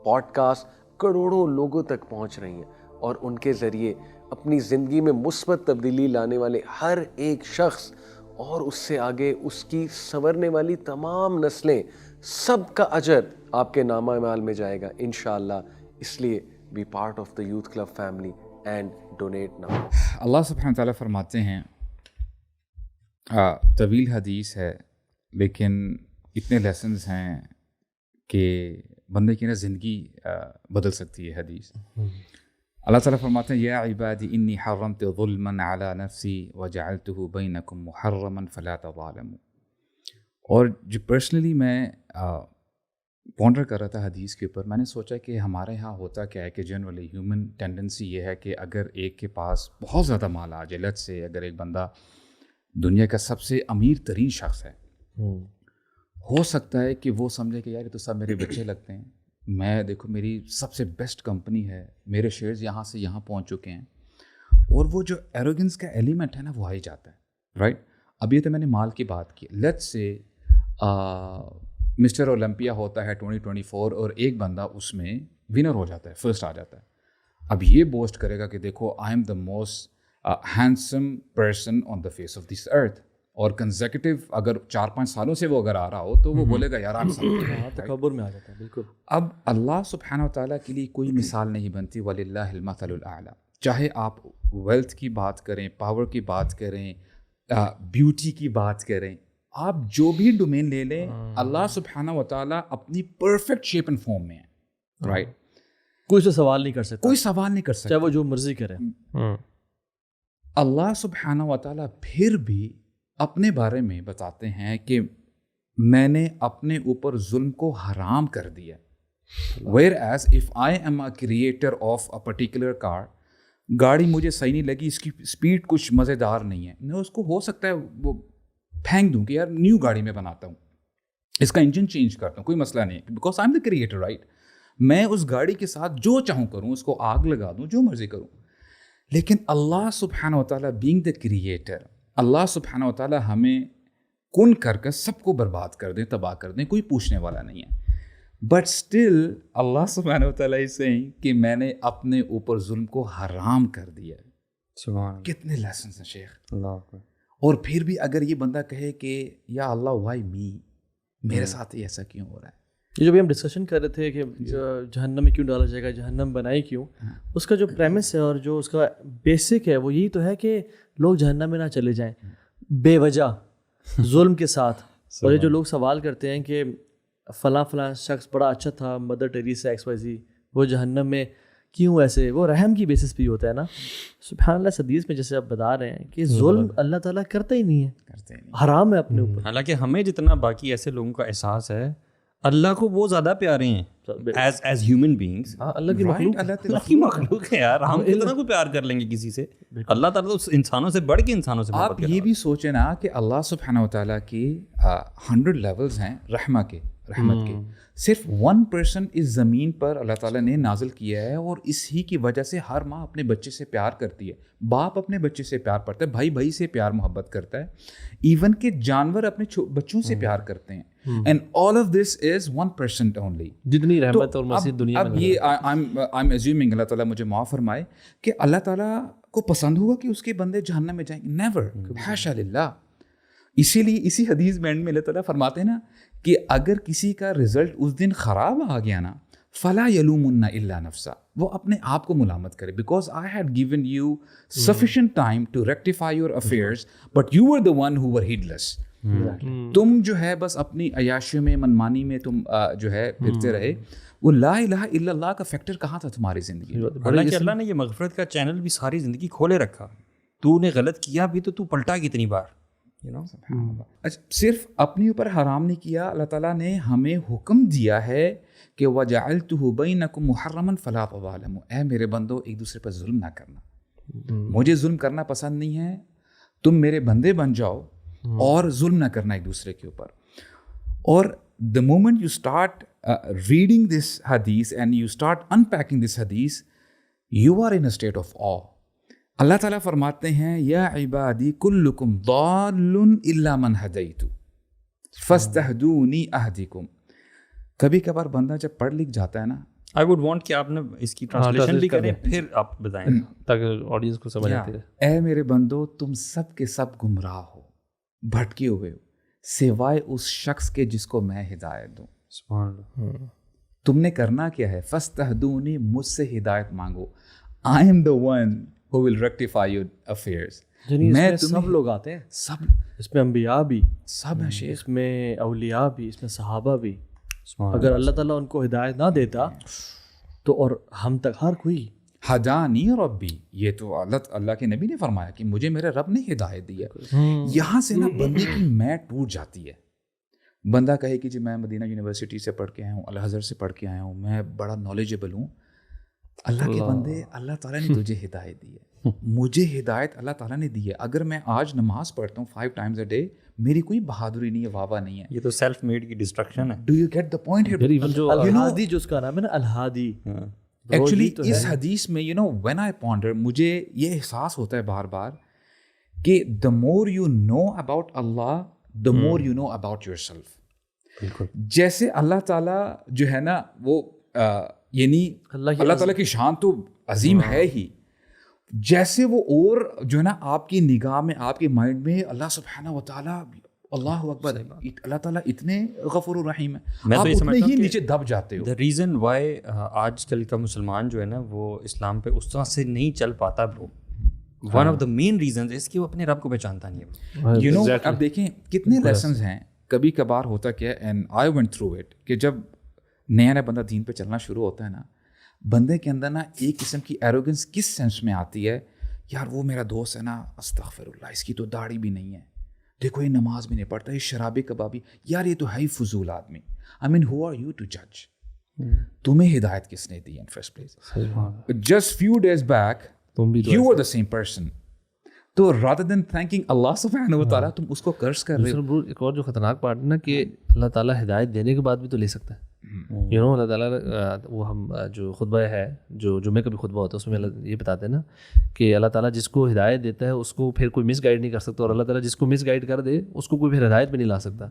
پوڈ کاسٹ کروڑوں لوگوں تک پہنچ رہی ہیں, اور ان کے ذریعے اپنی زندگی میں مثبت تبدیلی لانے والے ہر ایک شخص اور اس سے آگے اس کی سنورنے والی تمام نسلیں, سب کا اجر آپ کے نامہ اعمال میں جائے گا انشاءاللہ. اس لیے be part of the youth club family and donate now. Allah سبحانہ و تعالیٰ فرماتے ہیں, طویل حدیث ہے لیکن اتنے لیسنز ہیں کہ بندے کی نا زندگی بدل سکتی ہے حدیث. اللہ تعالیٰ فرماتے ہیں یا عبادی انی حرمت ظلما علی نفسی وجعلتہ بینکم محرما فلا تظالموا. اور جو پرسنلی میں پونڈر کر رہا تھا حدیث کے اوپر, میں نے سوچا کہ ہمارے ہاں ہوتا کیا ہے کہ جنرلی ہیومن ٹینڈنسی یہ ہے کہ اگر ایک کے پاس بہت زیادہ مال آ جائے, لیٹس سے اگر ایک بندہ دنیا کا سب سے امیر ترین شخص ہے, ہو سکتا ہے کہ وہ سمجھے کہ یار یہ تو سب میرے بچے لگتے ہیں, میں دیکھو میری سب سے بیسٹ کمپنی ہے, میرے شیئرز یہاں سے یہاں پہنچ چکے ہیں, اور وہ جو ایروگنس کا ایلیمنٹ ہے نا وہ آ ہی جاتا ہے, رائٹ. اب یہ تو میں نے مال کی بات کی, لیٹس سے مسٹر اولمپیا ہوتا ہے 2024 اور ایک بندہ اس میں ونر ہو جاتا ہے, فرسٹ آ جاتا ہے. اب یہ بوسٹ کرے گا کہ دیکھو I am the most handsome person on the face of this earth, اور کنزیکٹیو اگر 4-5 سالوں سے وہ اگر آ رہا ہو تو وہ بولے گا یار تکبر میں آ جاتا ہے. بالکل. اب اللہ سبحانہ و تعالیٰ کے لیے کوئی مثال نہیں بنتی, وَلِلَّهِ الْمَثَلُ الْأَعْلَى. چاہے آپ ویلتھ کی بات کریں, پاور کی بات کریں, بیوٹی کی بات کریں, آپ جو بھی ڈومین لے لیں, اللہ سبحانہ و تعالیٰ اپنی پرفیکٹ شیپ اینڈ فارم میں ہے, رائٹ. کوئی سے سوال نہیں کر سکتا, کوئی سوال نہیں کر سکتا, چاہے وہ جو مرضی کرے. اللہ سبحانہ و تعالیٰ پھر بھی اپنے بارے میں بتاتے ہیں کہ میں نے اپنے اوپر ظلم کو حرام کر دیا. Whereas if I am a creator of a particular car, گاڑی مجھے صحیح نہیں لگی, اس کی اسپیڈ کچھ مزیدار نہیں ہے, میں اس کو ہو سکتا ہے وہ پھینک دوں کہ یار نیو گاڑی میں بناتا ہوں, اس کا انجن چینج کرتا ہوں, کوئی مسئلہ نہیں ہے, because I am the creator, right. میں اس گاڑی کے ساتھ جو چاہوں کروں, اس کو آگ لگا دوں, جو مرضی کروں. لیکن اللہ سبحانہ وتعالیٰ بینگ دا کریٹر, اللہ سبحانہ وتعالیٰ ہمیں کن کر کے سب کو برباد کر دیں, تباہ کر دیں, کوئی پوچھنے والا نہیں ہے. بٹ اسٹل اللہ سبحانہ وتعالیٰ از سیئنگ کہ میں نے اپنے اوپر ظلم کو حرام کر دیا ہے. سبحان کتنے لیسنس ہیں شیخ. اللہ اکبر. اور پھر بھی اگر یہ بندہ کہے کہ یا اللہ وائی می, میرے ساتھ ہی ایسا کیوں ہو رہا ہے. یہ جو بھی ہم ڈسکشن کر رہے تھے کہ جہنم میں کیوں ڈالا جائے گا, جہنم بنائی کیوں, اس کا جو پریمس ہے اور جو اس کا بیسک ہے وہ یہی تو ہے کہ لوگ جہنم میں نہ چلے جائیں بے وجہ ظلم کے ساتھ. اور یہ جو لوگ سوال کرتے ہیں کہ فلاں فلاں شخص بڑا اچھا تھا, Mother Teresa X Y Z, وہ جہنم میں کیوں ایسے, وہ رحم کی بیسس پہ ہی ہوتا ہے نا. سبحان اللہ, حدیث میں جیسے آپ بتا رہے ہیں کہ ظلم اللہ تعالیٰ کرتا ہی نہیں ہے, حرام ہے اپنے اوپر. حالانکہ ہمیں جتنا باقی ایسے لوگوں کا احساس ہے, اللہ کو وہ زیادہ پیارے ہیں ایز ہیومن بینگس. اللہ کی مخلوق, اللہ کی مخلوق ہے یار, ہم کتنا کو پیار کر لیں گے کسی سے. اللہ تعالیٰ تو انسانوں سے بڑھ کے انسانوں سے. آپ یہ بھی سوچیں نا کہ اللہ سبحانہ وتعالیٰ کی 100 لیولز ہیں رحمت کے. صرف 1% اس زمین پر اللہ تعالیٰ نے نازل کیا ہے, اور اس ہی کی وجہ سے ہر ماں اپنے بچے سے پیار کرتی ہے, باپ اپنے بچے سے پیار کرتا ہے, بھائی بھائی سے پیار محبت کرتا ہے, ایون کہ جانور اپنے بچوں سے پیار کرتے ہیں. And all of this is 1% only. جتنی رحمت اور مسجد دنیا میں. اب یہ I'm assuming, اللہ تعالیٰ مجھے معاف فرمائے, کہ اللہ تعالیٰ کو پسند ہوگا کہ اس کے بندے جہنم میں جائیں گے. نیور, حاشا للہ. اسی لیے اسی حدیث میں اینڈ میں اللہ تعالیٰ فرماتے ہیں نا کہ اگر کسی کا رزلٹ اس دن خراب آ گیا نا, فلا یلومن الا نفسا, وہ اپنے آپ کو ملامت کرے, because I had given you sufficient time to rectify your affairs but you were the one who were heedless. تم جو ہے بس اپنی عیاشیوں میں, منمانی میں تم جو ہے پھرتے رہے. وہ لا الہ الا اللہ کا فیکٹر کہاں تھا تمہاری زندگی میں؟ حالانکہ اللہ نے یہ مغفرت کا چینل بھی ساری زندگی کھولے رکھا. تو نے غلط کیا بھی تو پلٹا کتنی بار. اچھا, صرف اپنے اوپر حرام نہیں کیا, اللہ تعالیٰ نے ہمیں حکم دیا ہے کہ وَجَعَلْتُهُ بَيْنَكُمْ مُحَرَّمًا فَلَا تَظَالَمُوا. اے میرے بندو, ایک دوسرے پر ظلم نہ کرنا. مجھے ظلم کرنا پسند نہیں ہے, تم میرے بندے بن جاؤ اور ظلم نہ کرنا ایک دوسرے کے اوپر. اور the moment you start reading this hadith and you start unpacking this hadith, you are in a state of awe. اللہ تعالیٰ فرماتے ہیں یا عبادی کلکم ضال الا من ہدیت فاستہدونی اہدکم. کبھی کبھار بندہ جب پڑھ لکھ جاتا ہے نا, آئی ووڈ وانٹ کہ آپ نے اس کی ٹرانسلیشن بھی کریں پھر آپ بتائیں تاکہ آڈینس کو سمجھ آتی ہے. اے میرے بندو, تم سب کے سب گمراہ ہو, بھٹکے ہوئے ہو, سوائے اس شخص کے جس کو میں ہدایت دوں. سبحان اللہ. تم نے کرنا کیا ہے؟ فاستہدونی, مجھ سے ہدایت مانگو. I am the one who will rectify your affairs. میں سب لوگ آتے ہیں, سب, اس میں انبیاء بھی سب ہیں شیخ, اس میں اولیاء بھی, اس میں صحابہ بھی. اگر اللہ تعالیٰ ان کو ہدایت نہ دیتا تو, اور ہم تک ہر کوئی. ہدانی ربی, یہ تو اللہ کے نبی نے فرمایا کہ مجھے میرے رب نے ہدایت دی ہے. یہاں سے نا بندے کی میں ٹوٹ جاتی ہے. بندہ کہے کہ جی میں مدینہ یونیورسٹی سے پڑھ کے آیا ہوں, الازہر سے پڑھ کے آیا ہوں, میں بڑا نالجبل ہوں. اللہ کے بندے, اللہ تعالیٰ نے تجھے ہدایت دی ہے, مجھے ہدایت اللہ تعالیٰ نے دی ہے. اگر میں آج نماز پڑھتا ہوں 5 times a day, میری کوئی بہادری نہیں ہے, واہ نہیں ہے. یہ تو سیلف میڈ کی ڈسٹرکشن ہے. Do you get the point here? الہادی جو اس کا نام ہے نا, الہادی. ایکچولی اس حدیث میں you know when I ponder, مجھے یہ احساس ہوتا ہے بار بار کہ the more you know about Allah, the more you know about yourself. بالکل. جیسے اللہ تعالیٰ جو ہے نا وہ یعنی اللہ تعالیٰ کی شان تو عظیم ہے ہی, جیسے وہ اور جو ہے نا آپ کی نگاہ میں, آپ کے مائنڈ میں اللہ سبحانہ و تعالیٰ, اللہ اکبر, اللہ تعالیٰ اتنے غفور الرحیم ہے, آپ اتنے ہی نیچے دب جاتے ہو. دا ریزن وائی آج کل کا مسلمان جو ہے نا وہ اسلام پہ اس طرح سے نہیں چل پاتا bro, one of the main reasons is کہ وہ اپنے رب کو پہچانتا نہیں ہے. یو نو, اب دیکھیں کتنے لیسنز ہیں. کبھی کبھار ہوتا کیا, and I went through it, کہ جب نیا بندہ دین پہ چلنا شروع ہوتا ہے نا, بندے کے اندر نا ایک قسم کی ایروگنس کس سینس میں آتی ہے, یار وہ میرا دوست ہے نا, استغفر اللہ, اس کی تو داڑھی بھی نہیں ہے, دیکھو یہ نماز بھی نہیں پڑھتا, یہ شرابی کبابی, یار یہ تو ہے ہی فضول آدمی. I mean who are you to جج؟ تمہیں ہدایت کس نے دی in first place? Just few days back you are the same person. تو rather than thanking اللہ سبحانہ و تعالیٰ تم اس کو کرس کر رہے ہو. ایک اور جو خطرناک پارٹ ہے نا کہ اللہ تعالیٰ ہدایت دینے کے بعد بھی تو لے سکتا ہے. یو نو اللہ تعالیٰ وہ ہم جو خطبہ ہے جو جمعے کا بھی خطبہ ہوتا ہے اس میں اللہ یہ بتاتے ہیں نا کہ اللہ تعالیٰ جس کو ہدایت دیتا ہے اس کو پھر کوئی مس گائیڈ نہیں کر سکتا, اور اللہ تعالیٰ جس کو مس گائیڈ کر دے اس کو کوئی پھر ہدایت میں نہیں لا سکتا.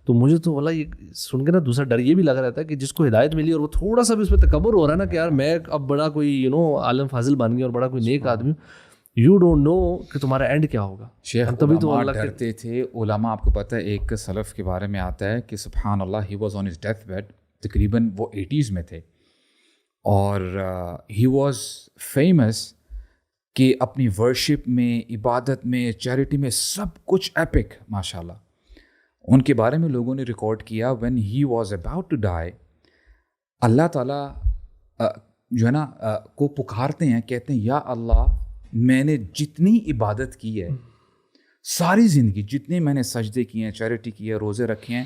تو مجھے تو واللہ یہ سن کے نا دوسرا ڈر یہ بھی لگ رہا تھا کہ جس کو ہدایت ملی اور وہ تھوڑا سا بھی اس پہ تکبر ہو رہا ہے نا کہ یار میں اب بڑا کوئی یو نو عالم فاضل بن گیا اور بڑا کوئی نیک آدمی ہوں, یو ڈونٹ نو کہ تمہارا اینڈ کیا ہوگا. شیخ تبھی تو اللہ ڈرتے تھے علماء. آپ کو پتہ ہے ایک سلف کے بارے میں آتا ہے کہ سبحان Allah he was on his death bed, تقریباً وہ 80s میں تھے, اور ہی واز فیمس کہ اپنی ورشپ میں, عبادت میں, چیریٹی میں سب کچھ ایپک ماشاء اللہ. ان کے بارے میں لوگوں نے ریکارڈ کیا when he was about to die, اللہ تعالیٰ جو ہے نا کو پکارتے ہیں, کہتے ہیں یا اللہ میں نے جتنی عبادت کی ہے ساری زندگی, جتنے میں نے سجدے کیے ہیں, چیریٹی کی ہے, روزے رکھے ہیں,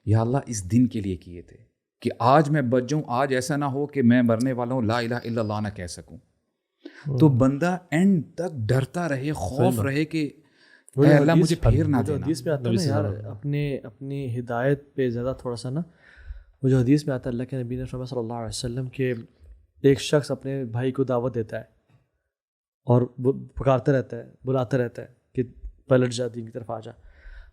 یا اللہ اس دن کے لیے کیے تھے کہ آج میں بچ جاؤں, آج ایسا نہ ہو کہ میں مرنے والا ہوں لا الہ الا اللہ نہ کہہ سکوں. تو بندہ اینڈ تک ڈرتا رہے, خوف رہے کہ اے اللہ مجھے پھیر نہ دینا. حدیث میں آتا ہے یار اپنی ہدایت پہ زیادہ تھوڑا سا نا, وہ جو حدیث میں آتا ہے اللہ کے نبی نے فرمایا صلی اللہ علیہ وسلم کہ ایک شخص اپنے بھائی کو دعوت دیتا ہے اور وہ پکارتا رہتا ہے, بلاتا رہتا ہے کہ پلٹ جا دین کی طرف آ جا,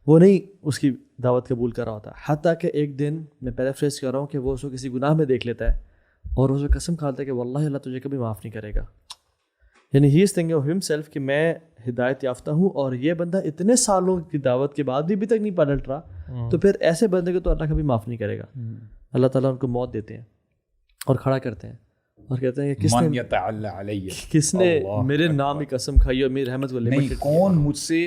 وہ نہیں اس کی دعوت قبول کر رہا ہوتا. حتیٰ کہ ایک دن میں پیرافریز کر رہا ہوں کہ وہ اس کو کسی گناہ میں دیکھ لیتا ہے اور اس کو قسم کھاتا ہے کہ واللہ اللہ تجھے کبھی معاف نہیں کرے گا. یعنی ہی از تھنکنگ آف ہمسیلف کہ میں ہدایت یافتہ ہوں, اور یہ بندہ اتنے سالوں کی دعوت کے بعد بھی ابھی تک نہیں پلٹ رہا, تو پھر ایسے بندے کو تو اللہ کبھی معاف نہیں کرے گا. اللہ تعالیٰ ان کو موت دیتے ہیں اور کھڑا کرتے ہیں اور کہتے ہیں کہ کس نے میرے نام کی قسم کھائی اور میری رحمت کو نہیں, کون مجھ سے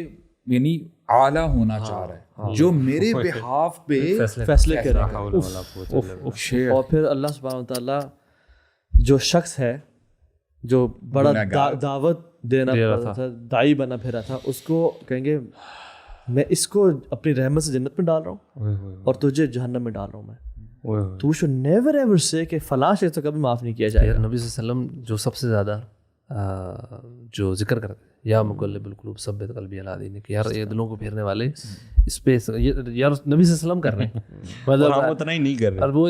یعنی اعلیٰ ہونا چاہ رہا ہے جو میرے بہاف پہ فیصلے کرے گا. اور پھر اللہ سبحانہ و تعالیٰ جو شخص ہے جو بڑا دعوت دینا تھا, دائی بنا پھرا تھا, اس کو کہیں گے میں اس کو اپنی رحمت سے جنت میں ڈال رہا ہوں اور تجھے جہنم میں ڈال رہا ہوں میں. تو شو نیور ایور سے کہ فلاں شخص تو کبھی معاف نہیں کیا جائے گا. نبی صلی اللہ علیہ وسلم جو سب سے زیادہ جو ذکر کرتے یا مقلب القلوب ثبت قلبی علی دینک, یار یہ دلوں کو پھیرنے والے اس پہ یار نبی صلی اللہ علیہ وسلم کر رہے ہیں, مطلب ہم اتنا ہی نہیں کر رہے. اور وہ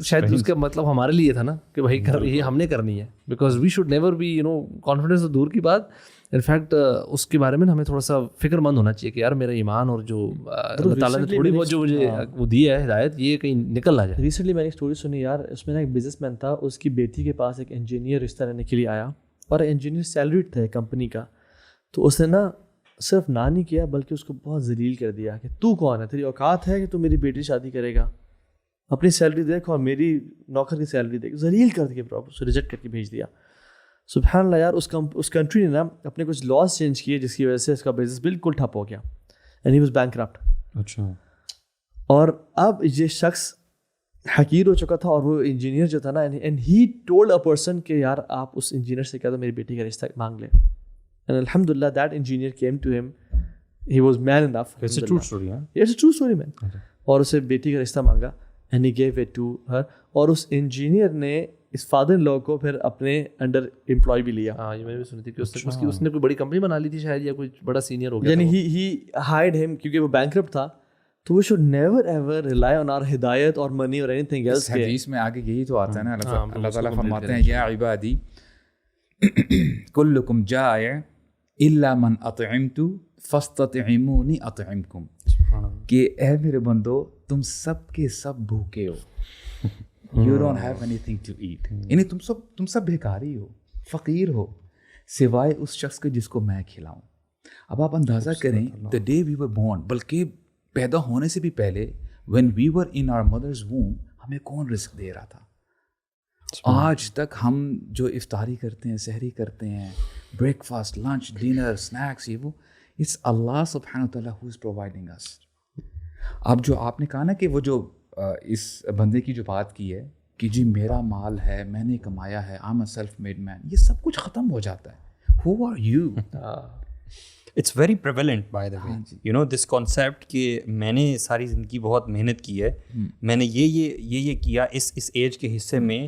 شاید اس کا مطلب ہمارے لیے تھا نا کہ بھائی یہ ہم نے کرنی ہے, because we should never be you know confidence تو دور کی بات, انفیکٹ اس کے بارے میں ہمیں تھوڑا سا فکر مند ہونا چاہیے کہ یار میرا ایمان اور جو اللہ تعالیٰ نے تھوڑی بہت جو مجھے وہ دی ہے ہدایت, یہ کہیں نکل نہ جائے. ریسنٹلی میں نے ایک اسٹوری سنی یار, اس میں نا ایک بزنس مین تھا, اس کی بیٹی کے پاس ایک انجینئر رشتہ لینے کے لیے آیا, اور انجینئر سیلریڈ تھا کمپنی کا. تو اس نے نا صرف نہ نہیں کیا بلکہ اس کو بہت ذلیل کر دیا کہ تو کون ہے, تیری اوقات ہے کہ تو میری بیٹی شادی کرے گا, اپنی سیلری دیکھ اور میری نوکر کی سیلری دیکھ. ذلیل کر دیا, اس کو ریجیکٹ کر کے بھیج دیا. سبحان اللہ یار, اس کنٹری نے نا اپنے کچھ لاز چینج کیے جس کی وجہ سے اس کا بزنس بالکل ٹھپ ہو گیا, اینڈ ہی واز بینکرپٹ. اچھا. اور اب یہ شخص حقیر ہو چکا تھا, اور وہ انجینئر جو تھا نا, and he told a person کہ یار آپ اس انجینئر سے کہہ دو میری بیٹی کا رشتہ مانگ لیں. And alhamdulillah that engineer came to him, he was man enough. It's a true story, huh? It's a true story, man. اور اسے بیٹی کا رشتہ مانگا and he gave it to her, اور اس انجینئر نے اس فادر ان لو کو پھر اپنے انڈر امپلائی بھی لیا. ہاں یہ میں نے بھی سنی تھی کہ اس نے کوئی بڑی کمپنی بنا لی تھی شاید, یا کوئی بڑا سینئر ہو گیا, یعنی he hired him کیونکہ وہ بینکرپٹ تھا. تو we should never ever rely on our ہدایت اور منی اور anything else. حدیث میں آگے یہی تو آتا ہے نا, اللہ تعالیٰ فرماتے ہیں یا عبادی کلکم جائع الا من اطعمت فاستطعمونی اطعمکم, کہ اے میرے بندو تم سب کے سب بھوکے ہو, you don't have anything to eat, یعنی تم سب بھیکاری ہو, فقیر ہو, سوائے اس شخص کے جس کو میں کھلاؤں. اب آپ اندازہ کریں the day we were born, بلکہ پیدا ہونے سے بھی پہلے when we were in our mother's womb, ہمیں کون رزق دے رہا تھا. آج تک ہم جو افطاری کرتے ہیں, سحری کرتے ہیں, breakfast, lunch, dinner, snacks, یہ وہ, اٹس اللہ سبحانہ تعالیٰ ہو از پرووائڈنگ اس. اب جو آپ نے کہا نا کہ وہ جو اس بندے کی جو بات کی ہے کہ جی میرا مال ہے, میں نے کمایا ہے, I am a self made man, یہ سب کچھ ختم ہو جاتا ہے. Who are you? It's very prevalent by the way, you know this concept کہ میں نے ساری زندگی بہت محنت کی ہے, میں نے یہ کیا اس ایج کے حصے میں,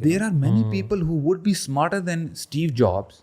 there are many people who would be smarter than Steve Jobs,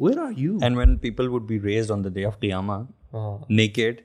Where are you? And when people would be raised on the day of Qiyamah naked,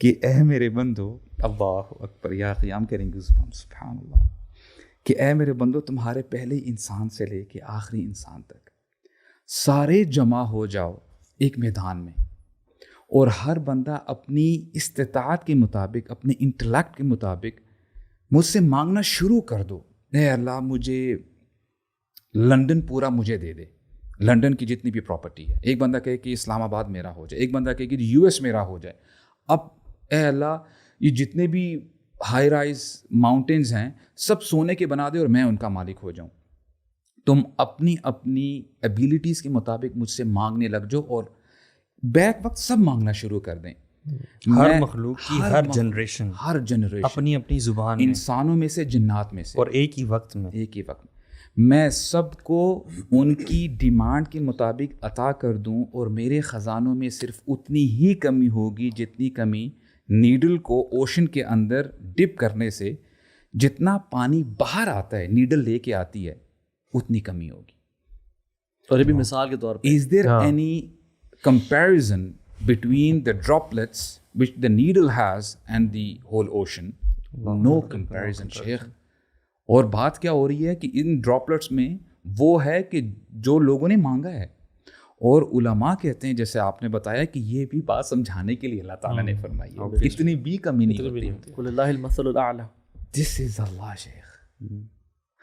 کہ اے میرے بندو، اللہ اکبر، یا قیام کریں گے سبحان اللہ، کہ اے میرے بندو تمہارے پہلے انسان سے لے کے آخری انسان تک سارے جمع ہو جاؤ ایک میدان میں، اور ہر بندہ اپنی استطاعت کے مطابق، اپنے انٹلیکٹ کے مطابق مجھ سے مانگنا شروع کر دو. اے اللہ مجھے لنڈن پورا مجھے دے دے، لنڈن کی جتنی بھی پراپرٹی ہے. ایک بندہ کہے کہ اسلام آباد میرا ہو جائے، ایک بندہ کہے کہ یو ایس میرا ہو جائے. اب اے اللہ یہ جتنے بھی ہائی رائز ماؤنٹینز ہیں سب سونے کے بنا دے اور میں ان کا مالک ہو جاؤں. تم اپنی اپنی ایبیلٹیز کے مطابق مجھ سے مانگنے لگ جاؤ، اور بیک وقت سب مانگنا شروع کر دیں. ہر مخلوق کی ہر جنریشن اپنی اپنی زبان، انسانوں میں سے جنات میں سے، اور ایک ہی وقت میں سب کو ان کی ڈیمانڈ کے مطابق عطا کر دوں، اور میرے خزانوں میں صرف اتنی ہی کمی ہوگی جتنی کمی نیڈل کو اوشن کے اندر ڈپ کرنے سے جتنا پانی باہر آتا ہے نیڈل لے کے آتی ہے اتنی کمی ہوگی. اور یہ بھی مثال کے طور پر Is there any comparison between the droplets which the needle has and the whole ocean? No comparison, شیخ. اور بات کیا ہو رہی ہے کہ ان ڈراپلٹس میں وہ ہے کہ جو لوگوں نے مانگا ہے، اور علماء کہتے ہیں جیسے آپ نے بتایا کہ یہ بھی بات سمجھانے کے لیے اللہ تعالیٰ نے فرمائی ہے، اتنی بھی کمی نہیں ہوتی. وللہ المثل الاعلی. This is Allah, شیخ.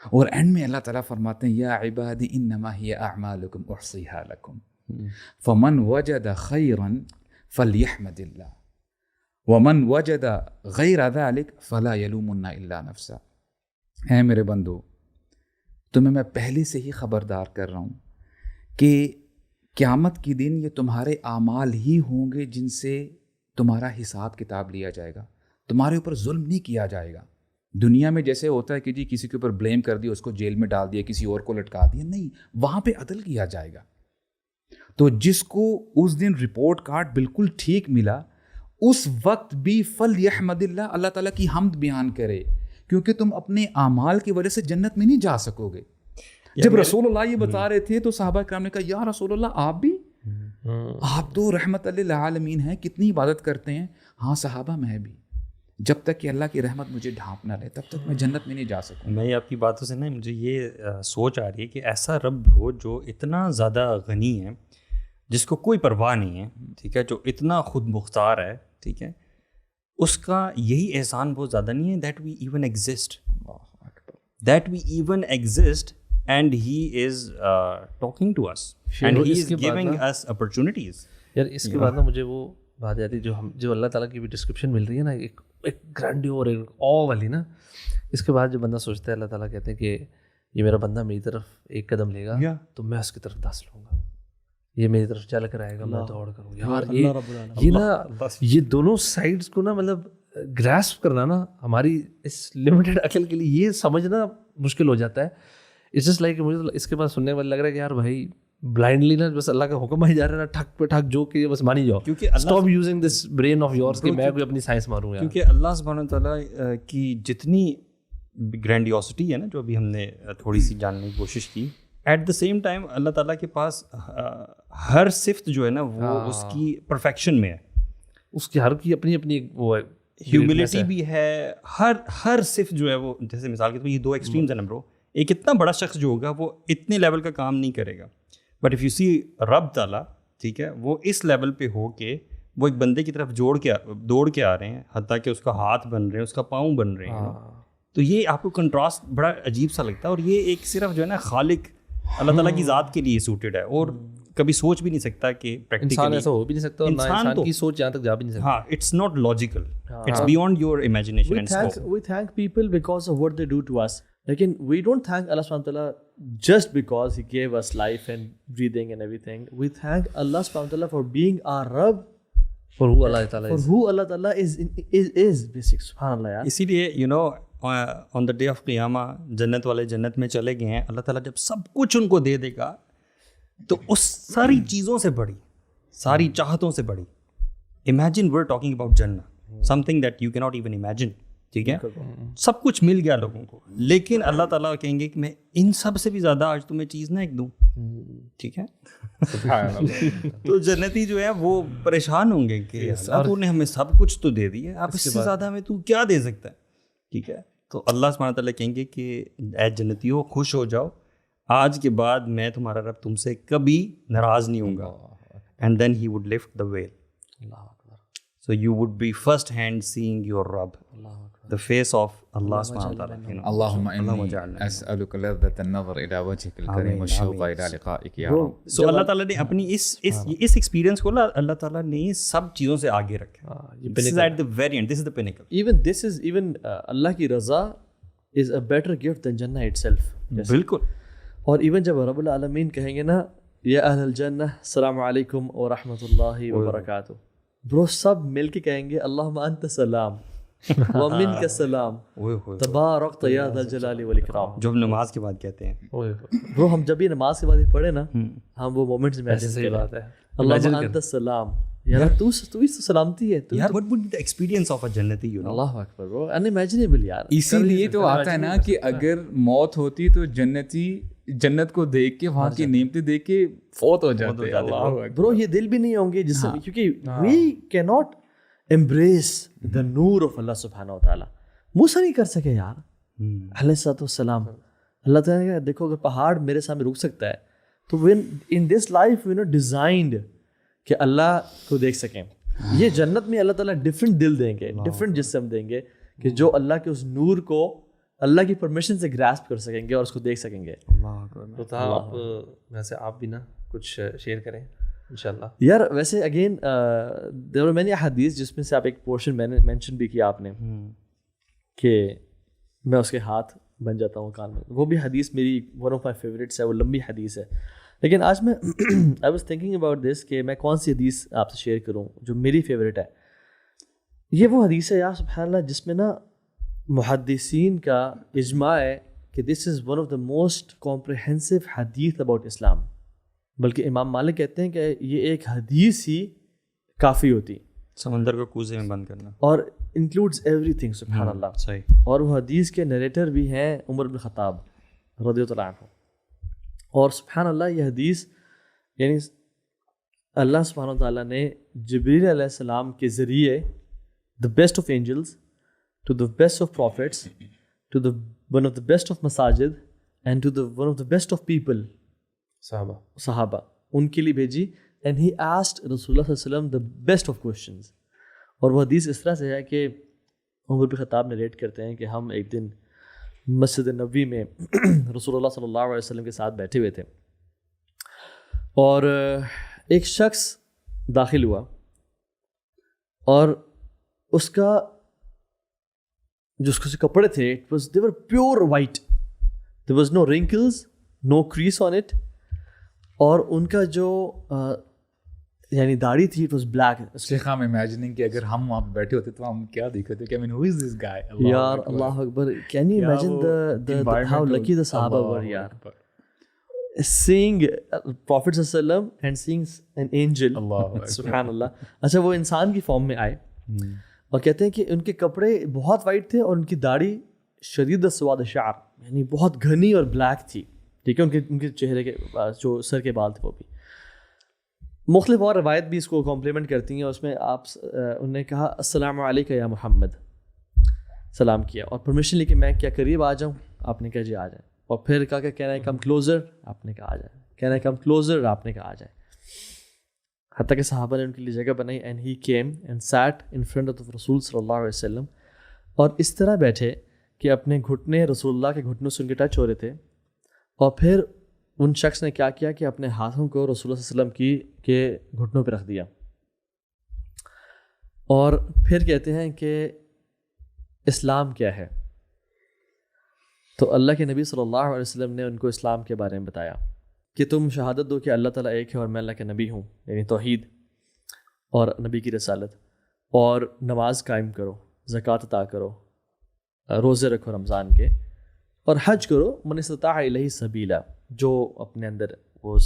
اور اینڈ میں اللہ تعالیٰ فرماتے ہیں یا عبادی انما ہی اعمالکم احصیہا لکم فمن وجد خیرا فلیحمد اللہ ومن وجد غیر ذلک فلا یلومن الا نفسا. اے میرے بندو، تمہیں میں پہلے سے ہی خبردار کر رہا ہوں کہ قیامت کے دن یہ تمہارے اعمال ہی ہوں گے جن سے تمہارا حساب کتاب لیا جائے گا. تمہارے اوپر ظلم نہیں کیا جائے گا. دنیا میں جیسے ہوتا ہے کہ جی کسی کے اوپر بلیم کر دیا، اس کو جیل میں ڈال دیا، کسی اور کو لٹکا دیا، نہیں، وہاں پہ عدل کیا جائے گا. تو جس کو اس دن رپورٹ کارڈ بالکل ٹھیک ملا، اس وقت بھی فلیحمد اللہ، اللہ تعالیٰ کی حمد بیان کرے، کیونکہ تم اپنے اعمال کی وجہ سے جنت میں نہیں جا سکو گے. جب رسول اللہ یہ بتا رہے تھے تو صحابہ کرام نے کہا یا رسول اللہ آپ بھی، آپ تو رحمت للعالمین ہیں، کتنی عبادت کرتے ہیں. ہاں صحابہ میں بھی، جب تک کہ اللہ کی رحمت مجھے ڈھانپ نہ لے تب تک میں جنت میں نہیں جا سکوں. میں آپ کی باتوں سے نا مجھے یہ سوچ آ رہی ہے کہ ایسا رب ہو جو اتنا زیادہ غنی ہے، جس کو کوئی پرواہ نہیں ہے، ٹھیک ہے، جو اتنا خود مختار ہے، ٹھیک ہے، اس کا یہی احسان بہت زیادہ نہیں ہے that we even exist and he is talking to us and he is giving us opportunities. یار اس کے بعد نا مجھے وہ بات آتی ہے جو اللہ تعالیٰ کی بھی ڈسکرپشن مل رہی ہے نا، ایک گرینڈیور، ایک او والی نا. اس کے بعد جو بندہ سوچتا ہے، اللہ تعالیٰ کہتے ہیں کہ یہ میرا بندہ میری طرف ایک قدم لے گا تو میں اس کی طرف 10 لوں گا، یہ میری طرف چل کر آئے گا میں دوڑ کروں گا. یار یہ نا یہ دونوں سائڈس کو نا مطلب گراسپ کرنا نا ہماری اس لمیٹڈ عقل کے لیے یہ سمجھنا مشکل ہو جاتا ہے. اٹس جسٹ لائک مجھے اس کے بعد سننے والا لگ رہا ہے کہ یار بھائی بلائنڈلی نا بس اللہ کا حکم آئی جا رہا ہے نا، ٹھک پہ ٹھک جو کہ بس مانی جاؤ، کیونکہ stop using this brain of yours کہ میں کوئی اپنی سائنس ماروں. کیونکہ اللہ سبحانہ وتعالیٰ کی جتنی گرینڈیوسٹی ہے نا، جو ابھی ہم نے تھوڑی سی جاننے کی کوشش کی، ایٹ دا سیم ٹائم اللہ تعالیٰ کے پاس ہر صفت جو ہے نا وہ اس کی پرفیکشن میں ہے، اس کی ہر کی اپنی اپنی وہ ہے، ہیوملٹی بھی ہے. ہر صفت جو ہے وہ، جیسے مثال کے طور پر یہ 2 ایکسٹریمز ہیں نا برو. ایک اتنا بڑا شخص جو ہوگا وہ اتنے لیول کا کام نہیں کرے گا، بٹ اف یو سی رب تعالیٰ، ٹھیک ہے، وہ اس لیول پہ ہو کے وہ ایک بندے کی طرف دوڑ کے آ رہے ہیں، حتیٰ کہ اس کا ہاتھ بن رہے ہیں، اس کا پاؤں بن رہے ہیں. تو یہ آپ کو کنٹراسٹ بڑا عجیب سا لگتا ہے، اور یہ ایک صرف جو ہے نا خالق اللہ تعالیٰ کی ذات کے لیے سوٹیڈ ہے، اور کبھی سوچ بھی نہیں سکتا کہ انسان ایسا ہو بھی نہیں سکتا، اور انسان کی سوچ یہاں تک جا بھی نہیں سکتا. ہاں، it's not logical, it's beyond your imagination and scope. We thank people because of what they do to us. Lekin we don't thank Allah subhanahu wa ta'ala just because He gave us life and breathing and everything. We thank Allah subhanahu wa ta'ala for being our Rabb, for who Allah ta'ala is basic. SubhanAllah yaar. اسی لیے you know on the day of قیامہ جنت والے جنت میں چلے گئے ہیں، اللہ تعالیٰ جب سب کچھ ان کو دے دے گا تو اس ساری چیزوں سے بڑی، ساری چاہتوں سے بڑی، imagine we are talking about جنت، something that you can not even imagine, ٹھیک ہے، سب کچھ مل گیا لوگوں کو، لیکن اللہ تعالیٰ کہیں گے کہ میں ان سب سے بھی زیادہ آج تمہیں چیز نہ ایک دوں. ٹھیک ہے. تو جنتی جو ہے وہ پریشان ہوں گے کہ اللہ تو نے ہمیں سب کچھ تو دے دیا, اب اس سے زیادہ ہمیں تو کیا دے سکتا ہے. ٹھیک ہے, تو اللہ سبحانہ تعالیٰ کہیں گے کہ اے جنتیوں خوش ہو جاؤ, آج کے بعد میں تمہارا رب تم سے کبھی ناراض نہیں ہوں گا. And then he would lift the veil. So you would be first hand seeing your Rabb, the face of Allah subhanahu wa ta'ala. Allahumma inni as'aluka ladhata an-nazar ila wajhika al-karim wash-shawqa ila liqa'ika ya Rabb. So Allah تعالیٰ نے اپنی اس ایکسپیرینس کو اللہ تعالیٰ نے سب چیزوں سے آگے رکھا. This is at the very end. This is the pinnacle. Even اللہ کی رضا is a better gift than Jannah itself. بالکل. اور ایون جب رب العالمین کہیں گے نا یا اہل الجنہ السلام علیکم ورحمۃ اللہ وبرکاتہ, برو سب مل کے کہیں گے اللہم انت السلام ومنک السلام تبارکت یا ذا الجلال والاکرام, جو ہم نماز کے بعد کہتے ہیں. برو ہم جب یہ نماز کے بعد ہی پڑھے نا, ہم وہ مومنٹس میں ایسی بات ہے اللہم انت السلام, یار تو ہی سلامتی ہے. یار what would be the experience of a jannati, you know? اللہ اکبر برو, unimaginable یار. اسی لیے تو آتا ہے نا کہ اگر موت ہوتی تو جنتی جنت کو دیکھ کے وہاں کی نعمتیں دیکھ کے فوت ہو جاتے ہیں. اللہ اکبر برو, یہ دل بھی نہیں ہوں گے جس سے, کیونکہ we cannot embrace the Noor of اللہ سبحانہ وتعالیٰ. موسیٰ نہیں کر سکے یار علیہ الصلوۃ والسلام. اللہ تعالیٰ نے دیکھو اگر پہاڑ میرے سامنے رک سکتا ہے تو when in this life we know designed کہ اللہ کو دیکھ سکیں. یہ جنت میں اللہ تعالیٰ ڈفرینٹ دل دیں گے, ڈفرینٹ جسم دیں گے کہ جو اللہ کے اس نور کو اللہ کی پرمیشن سے گراسپ کر سکیں گے اور اس کو دیکھ سکیں گے. تو آپ ویسے آپ بھی نا کچھ شیئر کریں انشاءاللہ. یار ویسے اگین دیر آر مینی احادیث جس میں سے آپ ایک پورشن میں نے مینشن بھی کیا آپ نے کہ میں اس کے ہاتھ بن جاتا ہوں کان میں. وہ بھی حدیث میری ون آف مائی فیوریٹس ہے, وہ لمبی حدیث ہے. لیکن آج میں I was thinking about this کہ میں کون سی حدیث آپ سے شیئر کروں جو میری فیوریٹ ہے. یہ وہ حدیث ہے یار سبحان اللہ جس میں نا محدثین کا اجماع ہے کہ this is one of the most comprehensive حدیث اباؤٹ اسلام. بلکہ امام مالک کہتے ہیں کہ یہ ایک حدیث ہی کافی ہوتی, سمندر کو کوزے میں بند کرنا, اور انکلوڈز ایوری تھنگ سبحان اللہ. صحیح. اور وہ حدیث کے نریٹر بھی ہیں عمر بن خطاب رضی اللہ عنہ. اور سبحان اللہ یہ حدیث یعنی اللہ سبحانہ تعالیٰ نے جبریل علیہ السلام کے ذریعے the best of angels to the best of prophets to the one of the best of مساجد and to the one of the best of people صحابہ ان کے لیے بھیجی. اینڈ ہی آسکڈ رسول اللہ صلی اللہ علیہ وسلم دا بیسٹ آف کوشچنز. اور وہ حدیث اس طرح سے ہے کہ عمر بن خطاب نریٹ کرتے ہیں کہ ہم ایک دن مسجد نبوی میں رسول اللہ صلی اللہ علیہ وسلم کے ساتھ بیٹھے ہوئے تھے, اور ایک شخص داخل ہوا اور اس کا جو اس کے کپڑے تھے they were pure white, there was no wrinkles, no crease on it, اور ان کا جو یعنی داڑھی تھی it was black. Sheikh I'm imagining کہ اگر ہم وہاں پہ بیٹھے ہوتے تو ہم کیا دیکھتے کہ I mean who is this guy. یار اللہ اکبر, can you imagine the how lucky the Sahaba were یار, seeing Prophet صلی اللہ علیہ وسلم and seeing an angel. سبحان اللہ. اچھا وہ انسان کی فارم میں آئے اور کہتے ہیں کہ ان کے کپڑے بہت وائٹ تھے اور ان کی داڑھی شدید سواد الشعر یعنی بہت گھنی اور بلیک تھی. ٹھیک ہے, ان کے چہرے کے جو سر کے بال تھے وہ بھی. مختلف اور روایت بھی اس کو کمپلیمنٹ کرتی ہیں. اس میں آپ انہوں نے کہا السلام علیکم یا محمد, سلام کیا اور پرمیشن لی کہ میں کیا قریب آ جاؤں. آپ نے کہا جی آ جائیں. اور پھر کہا کہ کہنا ہے کم کلوزر, آپ نے کہا آ جائیں. کہنا ہے کم کلوزر, آپ نے کہا آ جائیں. حتیٰ کہ صحابہ نے ان کے لیے جگہ بنائی. And he came and sat in front of رسول صلی اللہ علیہ وسلم, اور اس طرح بیٹھے کہ اپنے گھٹنے رسول اللہ کے گھٹنوں سے ان کے ٹچ ہو رہے تھے. اور پھر ان شخص نے کیا کیا کہ اپنے ہاتھوں کو رسول اللہ صلی اللہ علیہ وسلم کے گھٹنوں پہ رکھ دیا, اور پھر کہتے ہیں کہ اسلام کیا ہے. تو اللہ کے نبی صلی اللہ علیہ وسلم نے ان کو اسلام کے بارے میں بتایا کہ تم شہادت دو کہ اللہ تعالیٰ ایک ہے اور میں اللہ کے نبی ہوں, یعنی توحید اور نبی کی رسالت, اور نماز قائم کرو, زکوٰۃ عطا کرو, روزے رکھو رمضان کے, اور حج کرو من استطاع الیہ سبیلا, جو اپنے اندر وہ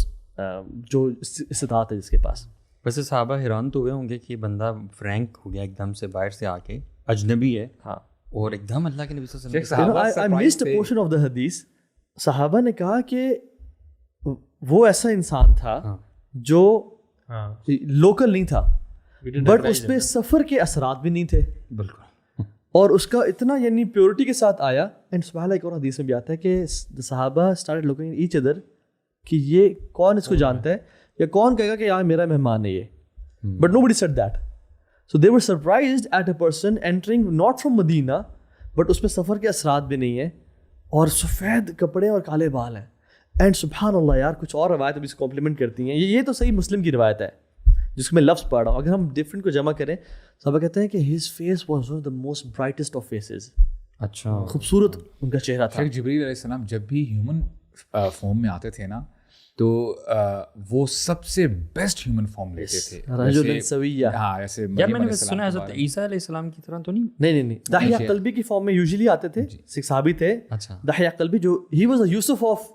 جو استطاعت ہے جس کے پاس. ویسے صحابہ حیران تو ہوئے ہوں گے کہ بندہ فرینک ہو گیا ایک دم سے باہر سے آ کے, اجنبی ہے, ہاں, اور ایک دم اللہ کے نبی صلی اللہ علیہ وسلم. I missed a portion of the hadith. صحابہ نے کہا کہ وہ ایسا انسان تھا جو لوکل نہیں تھا بٹ اس پہ سفر کے اثرات بھی نہیں تھے بالکل, اور اس کا اتنا یعنی پیورٹی کے ساتھ آیا. اینڈ سبحان اللہ ایک اور حدیث میں بھی آتا ہے کہ صحابہ اسٹارٹڈ لوکنگ ایچ ادر کہ یہ کون اس کو جانتا ہے یا کون کہے گا کہ یار میرا مہمان ہے یہ, but nobody said that. So they were surprised at a person entering not from Medina, but اس پہ سفر کے اثرات بھی نہیں ہیں اور سفید کپڑے اور کالے بال ہیں. اینڈ سبحان اللہ یار کچھ اور روایت ابھی اس کو کمپلیمنٹ کرتی ہیں. یہ تو صحیح مسلم کی روایت ہے جس کو میں لفظ پڑھ رہا ہوں. اگر ہم ڈفرینٹ کو جمع کریں صحابہ کہتے ہیں کہ his face was one of the most brightest of faces. اچھا, خوبصورت ان کا چہرہ تھا. جبریل علیہ السلام جب بھی ہیومن فارم میں آتے تھے نا تو وہ سب سے بیسٹ ہیومن فارم لیتے تھے. رجل سویہ. ہاں ایسے یار میں نے سنا ہے حضرت عیسیٰ علیہ السلام کی طرح تو نہیں. نہیں دحیہ قلبی کی فارم میں یوزلی آتے تھے. صحابی تھے دحیہ قلبی جو ہی واز یوسف آف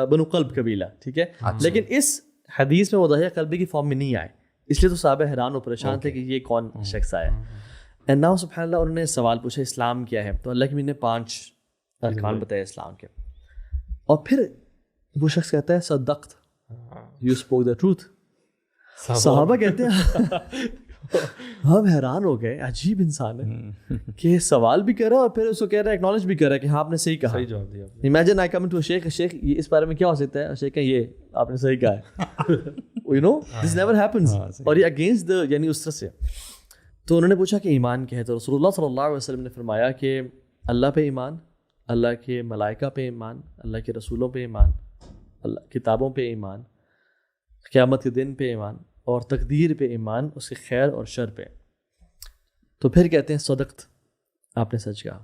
بنو قلب قبیلہ, ٹھیک ہے, لیکن اس حدیث میں وہ دحیہ قلبی کی فارم میں نہیں آئے, اس لیے تو صحابہ حیران و پریشان تھے کہ یہ کون شخص آیا. اینڈ ناؤ سبحان اللہ انہوں نے سوال پوچھا اسلام کیا ہے, تو اللہ کے نبی نے 5 ارکان بتائے اسلام کے, اور پھر وہ شخص کہتا ہے صدقت, یو اسپوک دا ٹروتھ. صحابہ کہتے ہیں ہم حیران ہو گئے, عجیب انسان ہے کہ سوال بھی کر رہا ہے اور پھر اس کو کہہ رہا ہے ایکنالج بھی کر رہا ہے کہ ہاں آپ نے صحیح کہا, صحیح جواب دیا. امیجن آئی کم ٹو شیخ, شیخ یہ اس بارے میں کیا ہو سکتا ہے, شیخ یہ آپ نے صحیح کہا ہے. You know this never happens, اور یہ اگینسٹ دا یعنی اس طرح سے. تو انہوں نے پوچھا کہ ایمان کیا ہے, تو رسول اللہ صلی اللہ علیہ وسلم نے فرمایا کہ اللہ پہ ایمان, اللہ کے ملائکہ پہ ایمان, اللہ کے رسولوں پہ ایمان, اللہ کتابوں پہ ایمان, قیامت کے دن پہ ایمان, اور تقدیر پہ ایمان, اس کے خیر اور شر پہ. تو پھر کہتے ہیں صدقت, آپ نے سچ کہا.